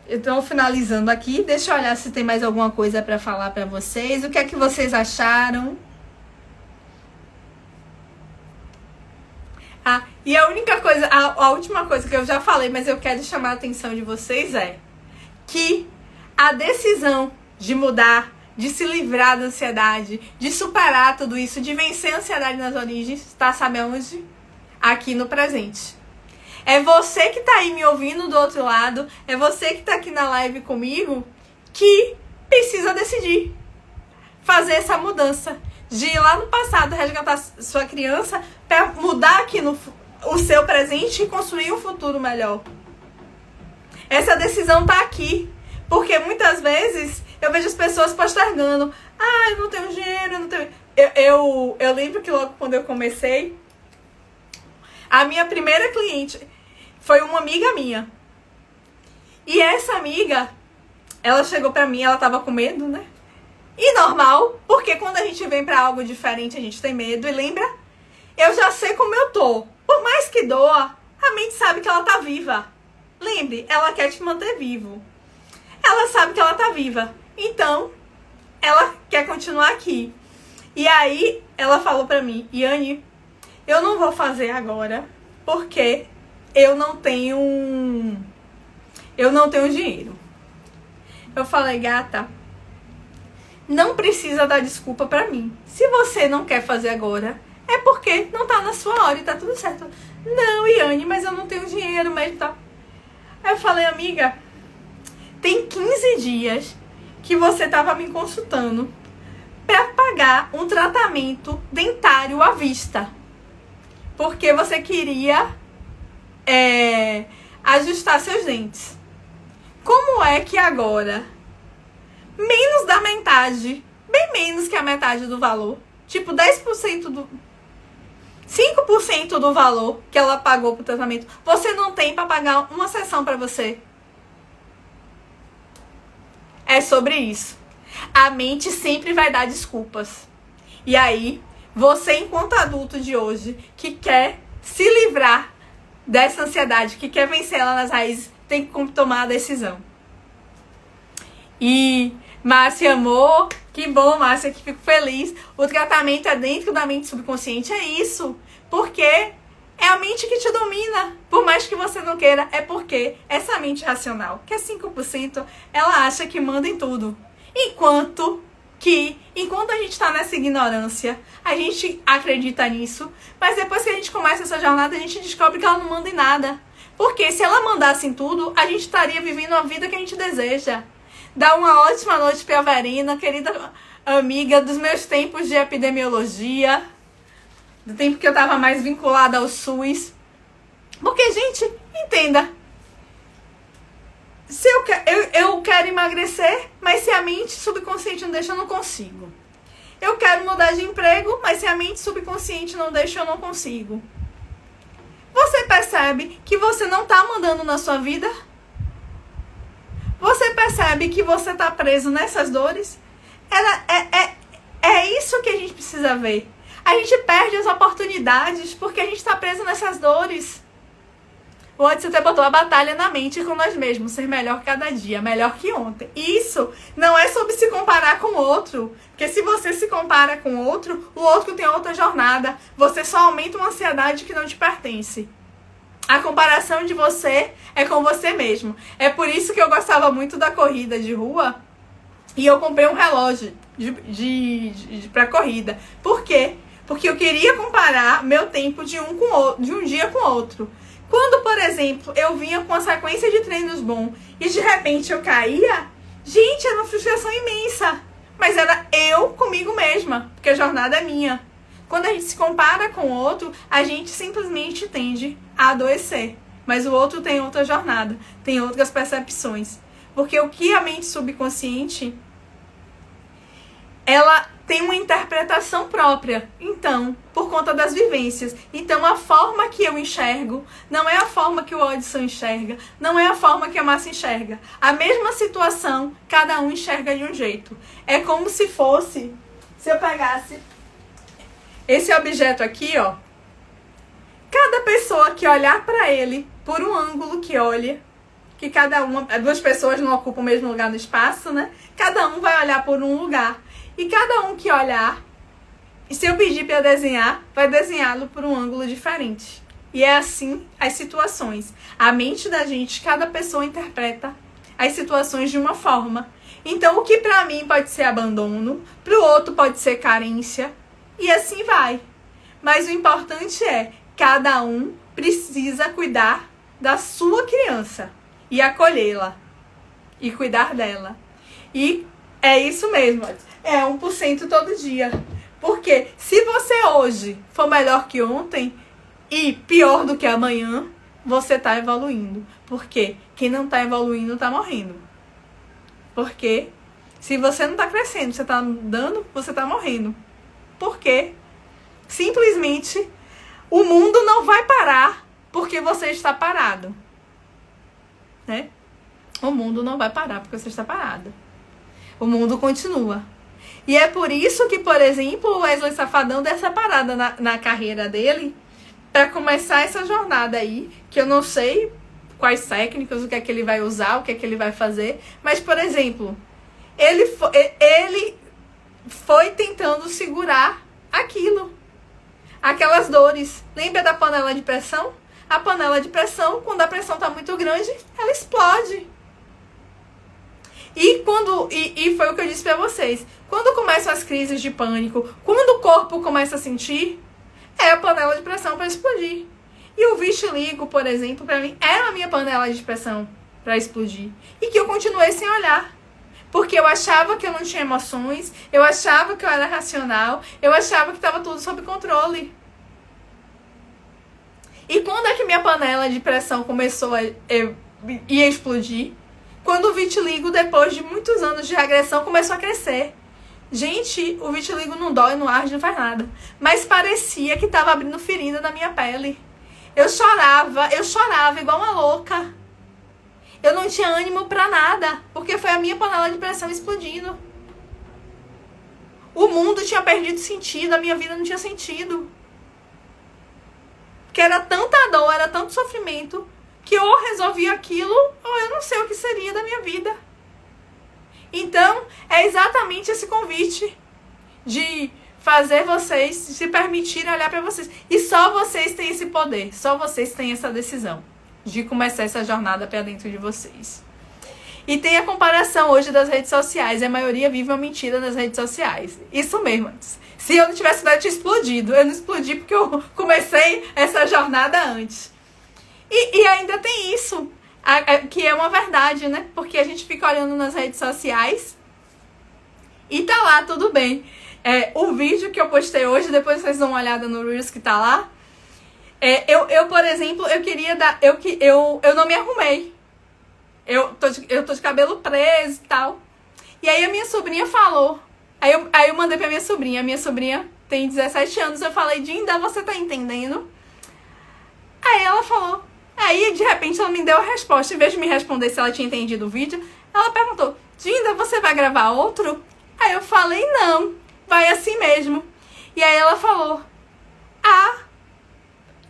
estou finalizando aqui, deixa eu olhar se tem mais alguma coisa para falar para vocês. O que é que vocês acharam? E a única coisa, a última coisa que eu já falei, mas eu quero chamar a atenção de vocês é que a decisão de mudar, de se livrar da ansiedade, de superar tudo isso, de vencer a ansiedade nas origens, tá, sabe aonde? Aqui no presente. É você que tá aí me ouvindo do outro lado, é você que tá aqui na live comigo, que precisa decidir fazer essa mudança. De ir lá no passado, resgatar sua criança para mudar aqui o seu presente e construir um futuro melhor. Essa decisão tá aqui. Porque muitas vezes eu vejo as pessoas postergando. Ah, eu não tenho dinheiro, eu não tenho... Eu lembro que logo quando eu comecei, a minha primeira cliente foi uma amiga minha. E essa amiga, ela chegou pra mim, ela tava com medo, né? E normal, porque quando a gente vem pra algo diferente, a gente tem medo. E lembra? Eu já sei como eu tô. Por mais que doa, a mente sabe que ela tá viva. Lembre, ela quer te manter vivo. Ela sabe que ela tá viva. Então, ela quer continuar aqui. E aí, ela falou pra mim, Yane, eu não vou fazer agora, porque eu não tenho dinheiro. Eu falei, gata, não precisa dar desculpa pra mim. Se você não quer fazer agora, é porque não tá na sua hora e tá tudo certo. Não, Yane, mas eu não tenho dinheiro, mas tá. Aí eu falei, amiga, tem 15 dias que você tava me consultando pra pagar um tratamento dentário à vista. Porque você queria ajustar seus dentes. Como é que agora, menos da metade, bem menos que a metade do valor, tipo 10% 5% do valor que ela pagou pro tratamento, você não tem pra pagar uma sessão pra você? É sobre isso. A mente sempre vai dar desculpas. E aí, você enquanto adulto de hoje, que quer se livrar dessa ansiedade, que quer vencer ela nas raízes, tem que tomar a decisão. E Márcia, amor, que bom, Márcia, que fico feliz. O tratamento é dentro da mente subconsciente, é isso. Porque é a mente que te domina. Por mais que você não queira, é porque essa mente racional, que é 5%, ela acha que manda em tudo. Enquanto a gente tá nessa ignorância, a gente acredita nisso, mas depois que a gente começa essa jornada, a gente descobre que ela não manda em nada. Porque se ela mandasse em tudo, a gente estaria vivendo a vida que a gente deseja. Dá uma ótima noite pra Verena, querida amiga dos meus tempos de epidemiologia, do tempo que eu tava mais vinculada ao SUS. Porque, gente, entenda, se eu quero emagrecer, mas se a mente subconsciente não deixa, eu não consigo. Eu quero mudar de emprego, mas se a mente subconsciente não deixa, eu não consigo. Você percebe que você não tá mandando na sua vida? Você percebe que você tá preso nessas dores? É isso que a gente precisa ver. A gente perde as oportunidades porque a gente tá preso nessas dores. O Odyssey até botou a batalha na mente com nós mesmos, ser melhor cada dia, melhor que ontem. Isso não é sobre se comparar com o outro, porque se você se compara com o outro tem outra jornada. Você só aumenta uma ansiedade que não te pertence. A comparação de você é com você mesmo. É por isso que eu gostava muito da corrida de rua e eu comprei um relógio pra corrida. Por quê? Porque eu queria comparar meu tempo de um dia com o outro. Quando, por exemplo, eu vinha com uma sequência de treinos bom e de repente eu caía, gente, era uma frustração imensa. Mas era eu comigo mesma, porque a jornada é minha. Quando a gente se compara com o outro, a gente simplesmente tende a adoecer. Mas o outro tem outra jornada, tem outras percepções. Porque o que a mente subconsciente, ela tem uma interpretação própria. Então, por conta das vivências. Então, a forma que eu enxergo não é a forma que o Odyssey enxerga, não é a forma que a Márcia enxerga. A mesma situação, cada um enxerga de um jeito. É como se fosse, se eu pegasse esse objeto aqui, ó, cada pessoa que olhar para ele por um ângulo que olha, que cada uma, duas pessoas não ocupam o mesmo lugar no espaço, né? Cada um vai olhar por um lugar. E cada um que olhar, e se eu pedir para desenhar, vai desenhá-lo por um ângulo diferente. E é assim as situações. A mente da gente, cada pessoa interpreta as situações de uma forma. Então, o que para mim pode ser abandono, para o outro pode ser carência, e assim vai. Mas o importante é, cada um precisa cuidar da sua criança e acolhê-la e cuidar dela. E é isso mesmo, é 1% todo dia. Porque se você hoje for melhor que ontem e pior do que amanhã, você tá evoluindo. Porque quem não tá evoluindo tá morrendo. Porque se você não tá crescendo, você tá andando, você tá morrendo. Porque simplesmente o mundo não vai parar porque você está parado. Né? O mundo não vai parar porque você está parado. O mundo continua. E é por isso que, por exemplo, o Wesley Safadão deu essa parada na carreira dele para começar essa jornada aí, que eu não sei quais técnicas, o que é que ele vai usar, o que é que ele vai fazer, mas, por exemplo, ele foi tentando segurar aquilo, aquelas dores. Lembra da panela de pressão? A panela de pressão, quando a pressão está muito grande, ela explode. E foi o que eu disse pra vocês. Quando começam as crises de pânico, quando o corpo começa a sentir, é a panela de pressão para explodir. E o vitiligo, por exemplo, pra mim, era a minha panela de pressão para explodir. E que eu continuei sem olhar. Porque eu achava que eu não tinha emoções, eu achava que eu era racional, eu achava que estava tudo sob controle. E quando é que minha panela de pressão começou a explodir? Quando o vitiligo, depois de muitos anos de regressão, começou a crescer. Gente, o vitiligo não dói, não arde, não faz nada. Mas parecia que estava abrindo ferida na minha pele. Eu chorava igual uma louca. Eu não tinha ânimo pra nada, porque foi a minha panela de pressão explodindo. O mundo tinha perdido sentido, a minha vida não tinha sentido. Porque era tanta dor, era tanto sofrimento, que ou eu resolvia aquilo, ou eu não sei o que seria da minha vida. Então, é exatamente esse convite de fazer vocês se permitirem olhar para vocês. E só vocês têm esse poder, só vocês têm essa decisão de começar essa jornada para dentro de vocês. E tem a comparação hoje das redes sociais. A maioria vive uma mentira nas redes sociais. Isso mesmo. Se eu não tivesse dado, eu tinha explodido. Eu não explodi porque eu comecei essa jornada antes. E ainda tem isso, que é uma verdade, né? Porque a gente fica olhando nas redes sociais e tá lá, tudo bem. O vídeo que eu postei hoje, depois vocês dão uma olhada no Reels que tá lá. Eu, por exemplo, eu queria dar... Eu não me arrumei. Eu tô de cabelo preso e tal. E aí a minha sobrinha falou. Aí eu mandei pra minha sobrinha. A minha sobrinha tem 17 anos. Eu falei, Dinda, você tá entendendo? Aí ela falou. Aí, de repente, ela me deu a resposta. Em vez de me responder se ela tinha entendido o vídeo, ela perguntou, Dinda, você vai gravar outro? Aí eu falei, não, vai assim mesmo. E aí ela falou,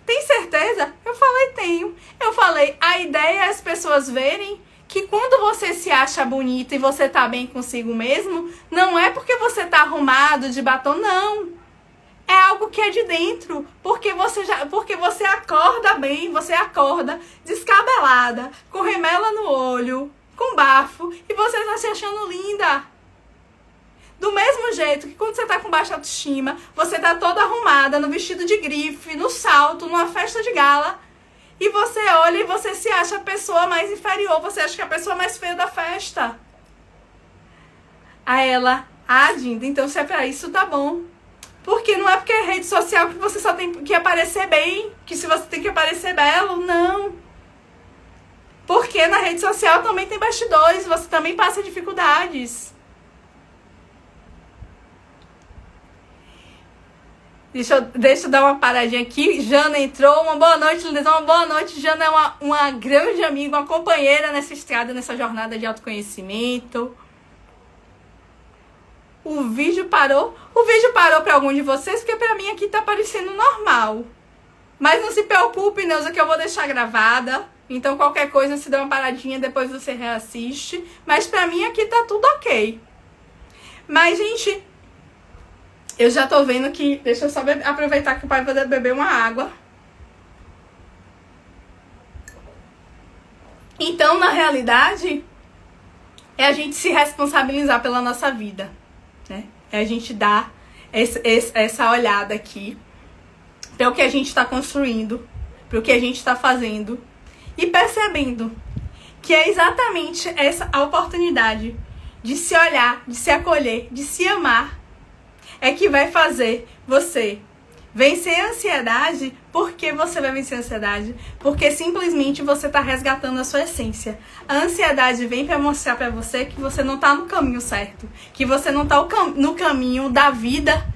tem certeza? Eu falei, tenho. Eu falei, a ideia é as pessoas verem que quando você se acha bonito e você tá bem consigo mesmo, não é porque você tá arrumado de batom, não. É algo que é de dentro, porque você acorda bem, você acorda descabelada, com remela no olho, com bafo, e você tá se achando linda. Do mesmo jeito que quando você tá com baixa autoestima, você tá toda arrumada, no vestido de grife, no salto, numa festa de gala, e você olha e você se acha a pessoa mais inferior, você acha que é a pessoa mais feia da festa. Aí ela, Dinda, então se é pra isso, tá bom. Porque não é porque é rede social que você só tem que aparecer bem, que se você tem que aparecer belo, não. Porque na rede social também tem bastidores, você também passa dificuldades. Deixa eu dar uma paradinha aqui. Jana entrou. Uma boa noite, Lindezão. Uma boa noite. Jana é uma grande amiga, uma companheira nessa estrada, nessa jornada de autoconhecimento. O vídeo parou. O vídeo parou para algum de vocês, porque para mim aqui tá parecendo normal. Mas não se preocupe, Neuza, que eu vou deixar gravada. Então qualquer coisa, se der uma paradinha, depois você reassiste. Mas para mim aqui tá tudo ok. Mas, gente, eu já tô vendo que... Deixa eu só aproveitar que o pai vai beber uma água. Então, na realidade, é a gente se responsabilizar pela nossa vida, né? É a gente dar essa olhada aqui para o que a gente está construindo, para o que a gente está fazendo. e percebendo que é exatamente essa a oportunidade de se olhar, de se acolher, de se amar, é que vai fazer você vencer a ansiedade. Por que você vai vencer a ansiedade? Porque simplesmente você está resgatando a sua essência. A ansiedade vem para mostrar para você que você não está no caminho certo, que você não está no caminho da vida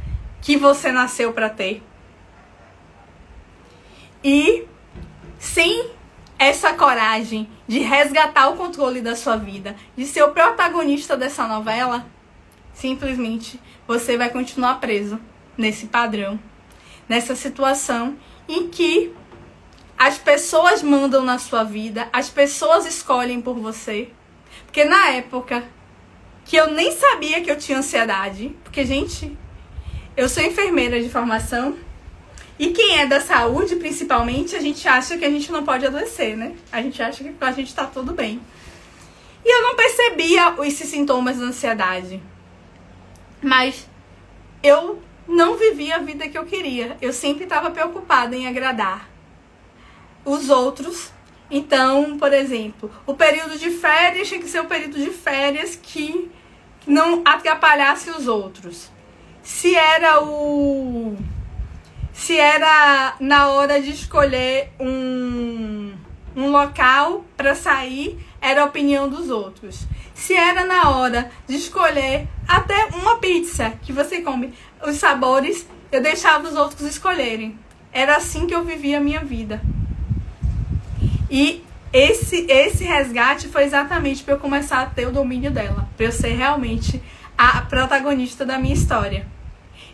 que você nasceu para ter. E sem essa coragem de resgatar o controle da sua vida, de ser o protagonista dessa novela, simplesmente você vai continuar preso nesse padrão, nessa situação em que as pessoas mandam na sua vida, as pessoas escolhem por você. Porque na época que eu nem sabia que eu tinha ansiedade, porque, gente, eu sou enfermeira de formação, e quem é da saúde, principalmente, a gente acha que a gente não pode adoecer, né? A gente acha que a gente tá tudo bem. E eu não percebia esses sintomas da ansiedade. Mas eu não vivia a vida que eu queria. Eu sempre estava preocupada em agradar os outros. Então, por exemplo, o período de férias tinha que ser um período de férias que não atrapalhasse os outros. Se era na hora de escolher um local para sair, era a opinião dos outros. Se era na hora de escolher até uma pizza que você come, os sabores, eu deixava os outros escolherem. Era assim que eu vivia a minha vida. E esse resgate foi exatamente para eu começar a ter o domínio dela, para eu ser realmente a protagonista da minha história.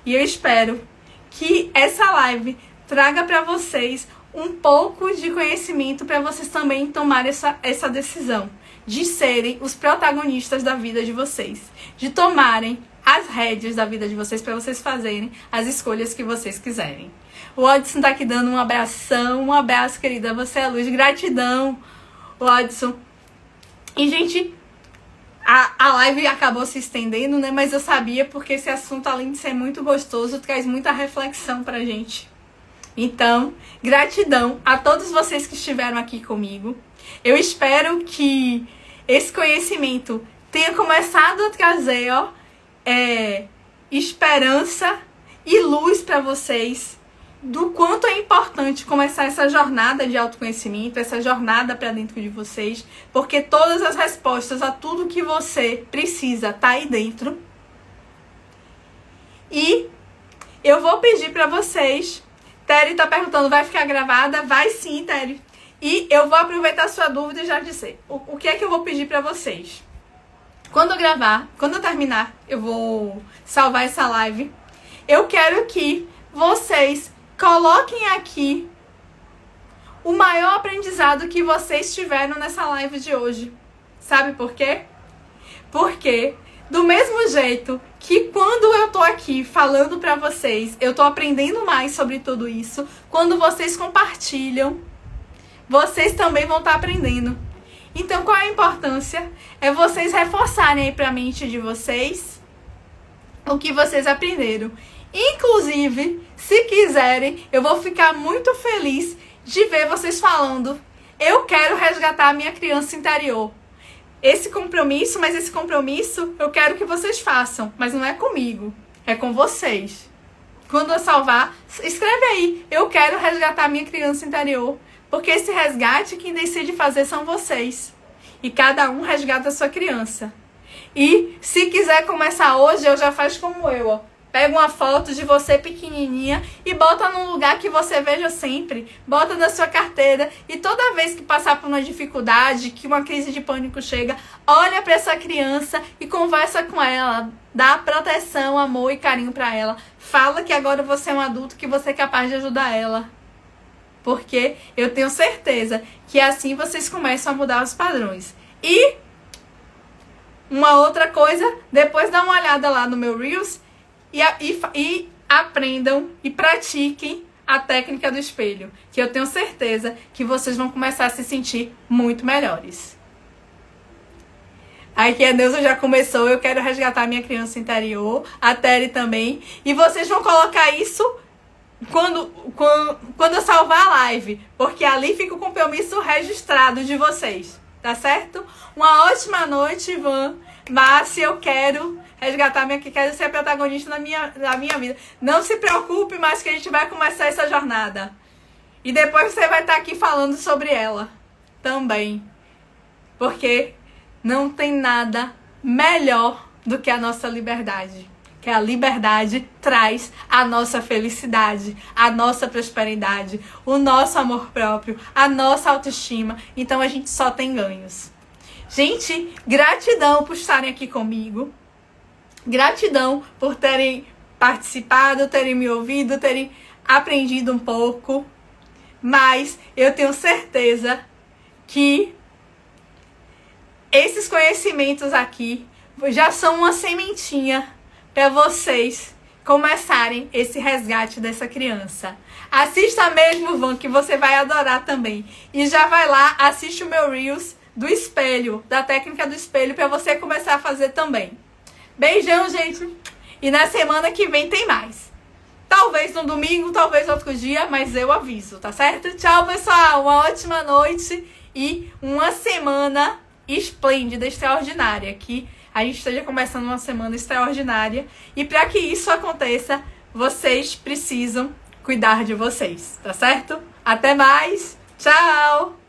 E eu espero que essa live traga para vocês um pouco de conhecimento para vocês também tomarem essa decisão de serem os protagonistas da vida de vocês, de tomarem as rédeas da vida de vocês para vocês fazerem as escolhas que vocês quiserem. O Odson tá aqui dando um abração, um abraço, querida, você é a luz, gratidão, Odson. E, gente, a live acabou se estendendo, né? Mas eu sabia, porque esse assunto, além de ser muito gostoso, traz muita reflexão pra gente. Então, gratidão a todos vocês que estiveram aqui comigo. Eu espero que esse conhecimento tenha começado a trazer esperança e luz para vocês do quanto é importante começar essa jornada de autoconhecimento, essa jornada para dentro de vocês, porque todas as respostas a tudo que você precisa tá aí dentro. E eu vou pedir para vocês, Terry tá perguntando, vai ficar gravada? Vai sim, Terry. E eu vou aproveitar a sua dúvida e já dizer o que é que eu vou pedir para vocês. Quando eu terminar, eu vou salvar essa live. Eu quero que vocês coloquem aqui o maior aprendizado que vocês tiveram nessa live de hoje. Sabe por quê? Porque do mesmo jeito que quando eu tô aqui falando pra vocês, eu tô aprendendo mais sobre tudo isso, quando vocês compartilham, vocês também vão estar aprendendo. Então, qual é a importância? É vocês reforçarem aí pra mente de vocês o que vocês aprenderam. Inclusive, se quiserem, eu vou ficar muito feliz de ver vocês falando: eu quero resgatar a minha criança interior. Esse compromisso eu quero que vocês façam, mas não é comigo, é com vocês. Quando eu salvar, escreve aí: eu quero resgatar a minha criança interior. Porque esse resgate, quem decide fazer são vocês. E cada um resgata a sua criança. E se quiser começar hoje, eu já faço como eu, ó. Pega uma foto de você pequenininha e bota num lugar que você veja sempre. Bota na sua carteira e toda vez que passar por uma dificuldade, que uma crise de pânico chega, olha para essa criança e conversa com ela. Dá proteção, amor e carinho para ela. Fala que agora você é um adulto, que você é capaz de ajudar ela. Porque eu tenho certeza que assim vocês começam a mudar os padrões. E uma outra coisa, depois dá uma olhada lá no meu Reels e aprendam e pratiquem a técnica do espelho, que eu tenho certeza que vocês vão começar a se sentir muito melhores. Aqui a Neuza já começou, eu quero resgatar minha criança interior, a Terry também, e vocês vão colocar isso quando eu salvar a live, porque ali fica o compromisso registrado de vocês, tá certo? Uma ótima noite, Ivan. Márcia, eu quero resgatar quero ser protagonista da minha vida. Não se preocupe, mas que a gente vai começar essa jornada. E depois você vai estar aqui falando sobre ela também. Porque não tem nada melhor do que a nossa liberdade. Que a liberdade traz a nossa felicidade, a nossa prosperidade, o nosso amor próprio, a nossa autoestima. Então a gente só tem ganhos. Gente, gratidão por estarem aqui comigo. Gratidão por terem participado, terem me ouvido, terem aprendido um pouco. Mas eu tenho certeza que esses conhecimentos aqui já são uma sementinha para vocês começarem esse resgate dessa criança. Assista mesmo, Van, que você vai adorar também. E já vai lá, assiste o meu Reels do espelho, da técnica do espelho, para você começar a fazer também. Beijão, gente. E na semana que vem tem mais. Talvez no domingo, talvez outro dia, mas eu aviso, tá certo? Tchau, pessoal. Uma ótima noite e uma semana esplêndida, extraordinária. Que a gente esteja começando uma semana extraordinária. E para que isso aconteça, vocês precisam cuidar de vocês, tá certo? Até mais. Tchau.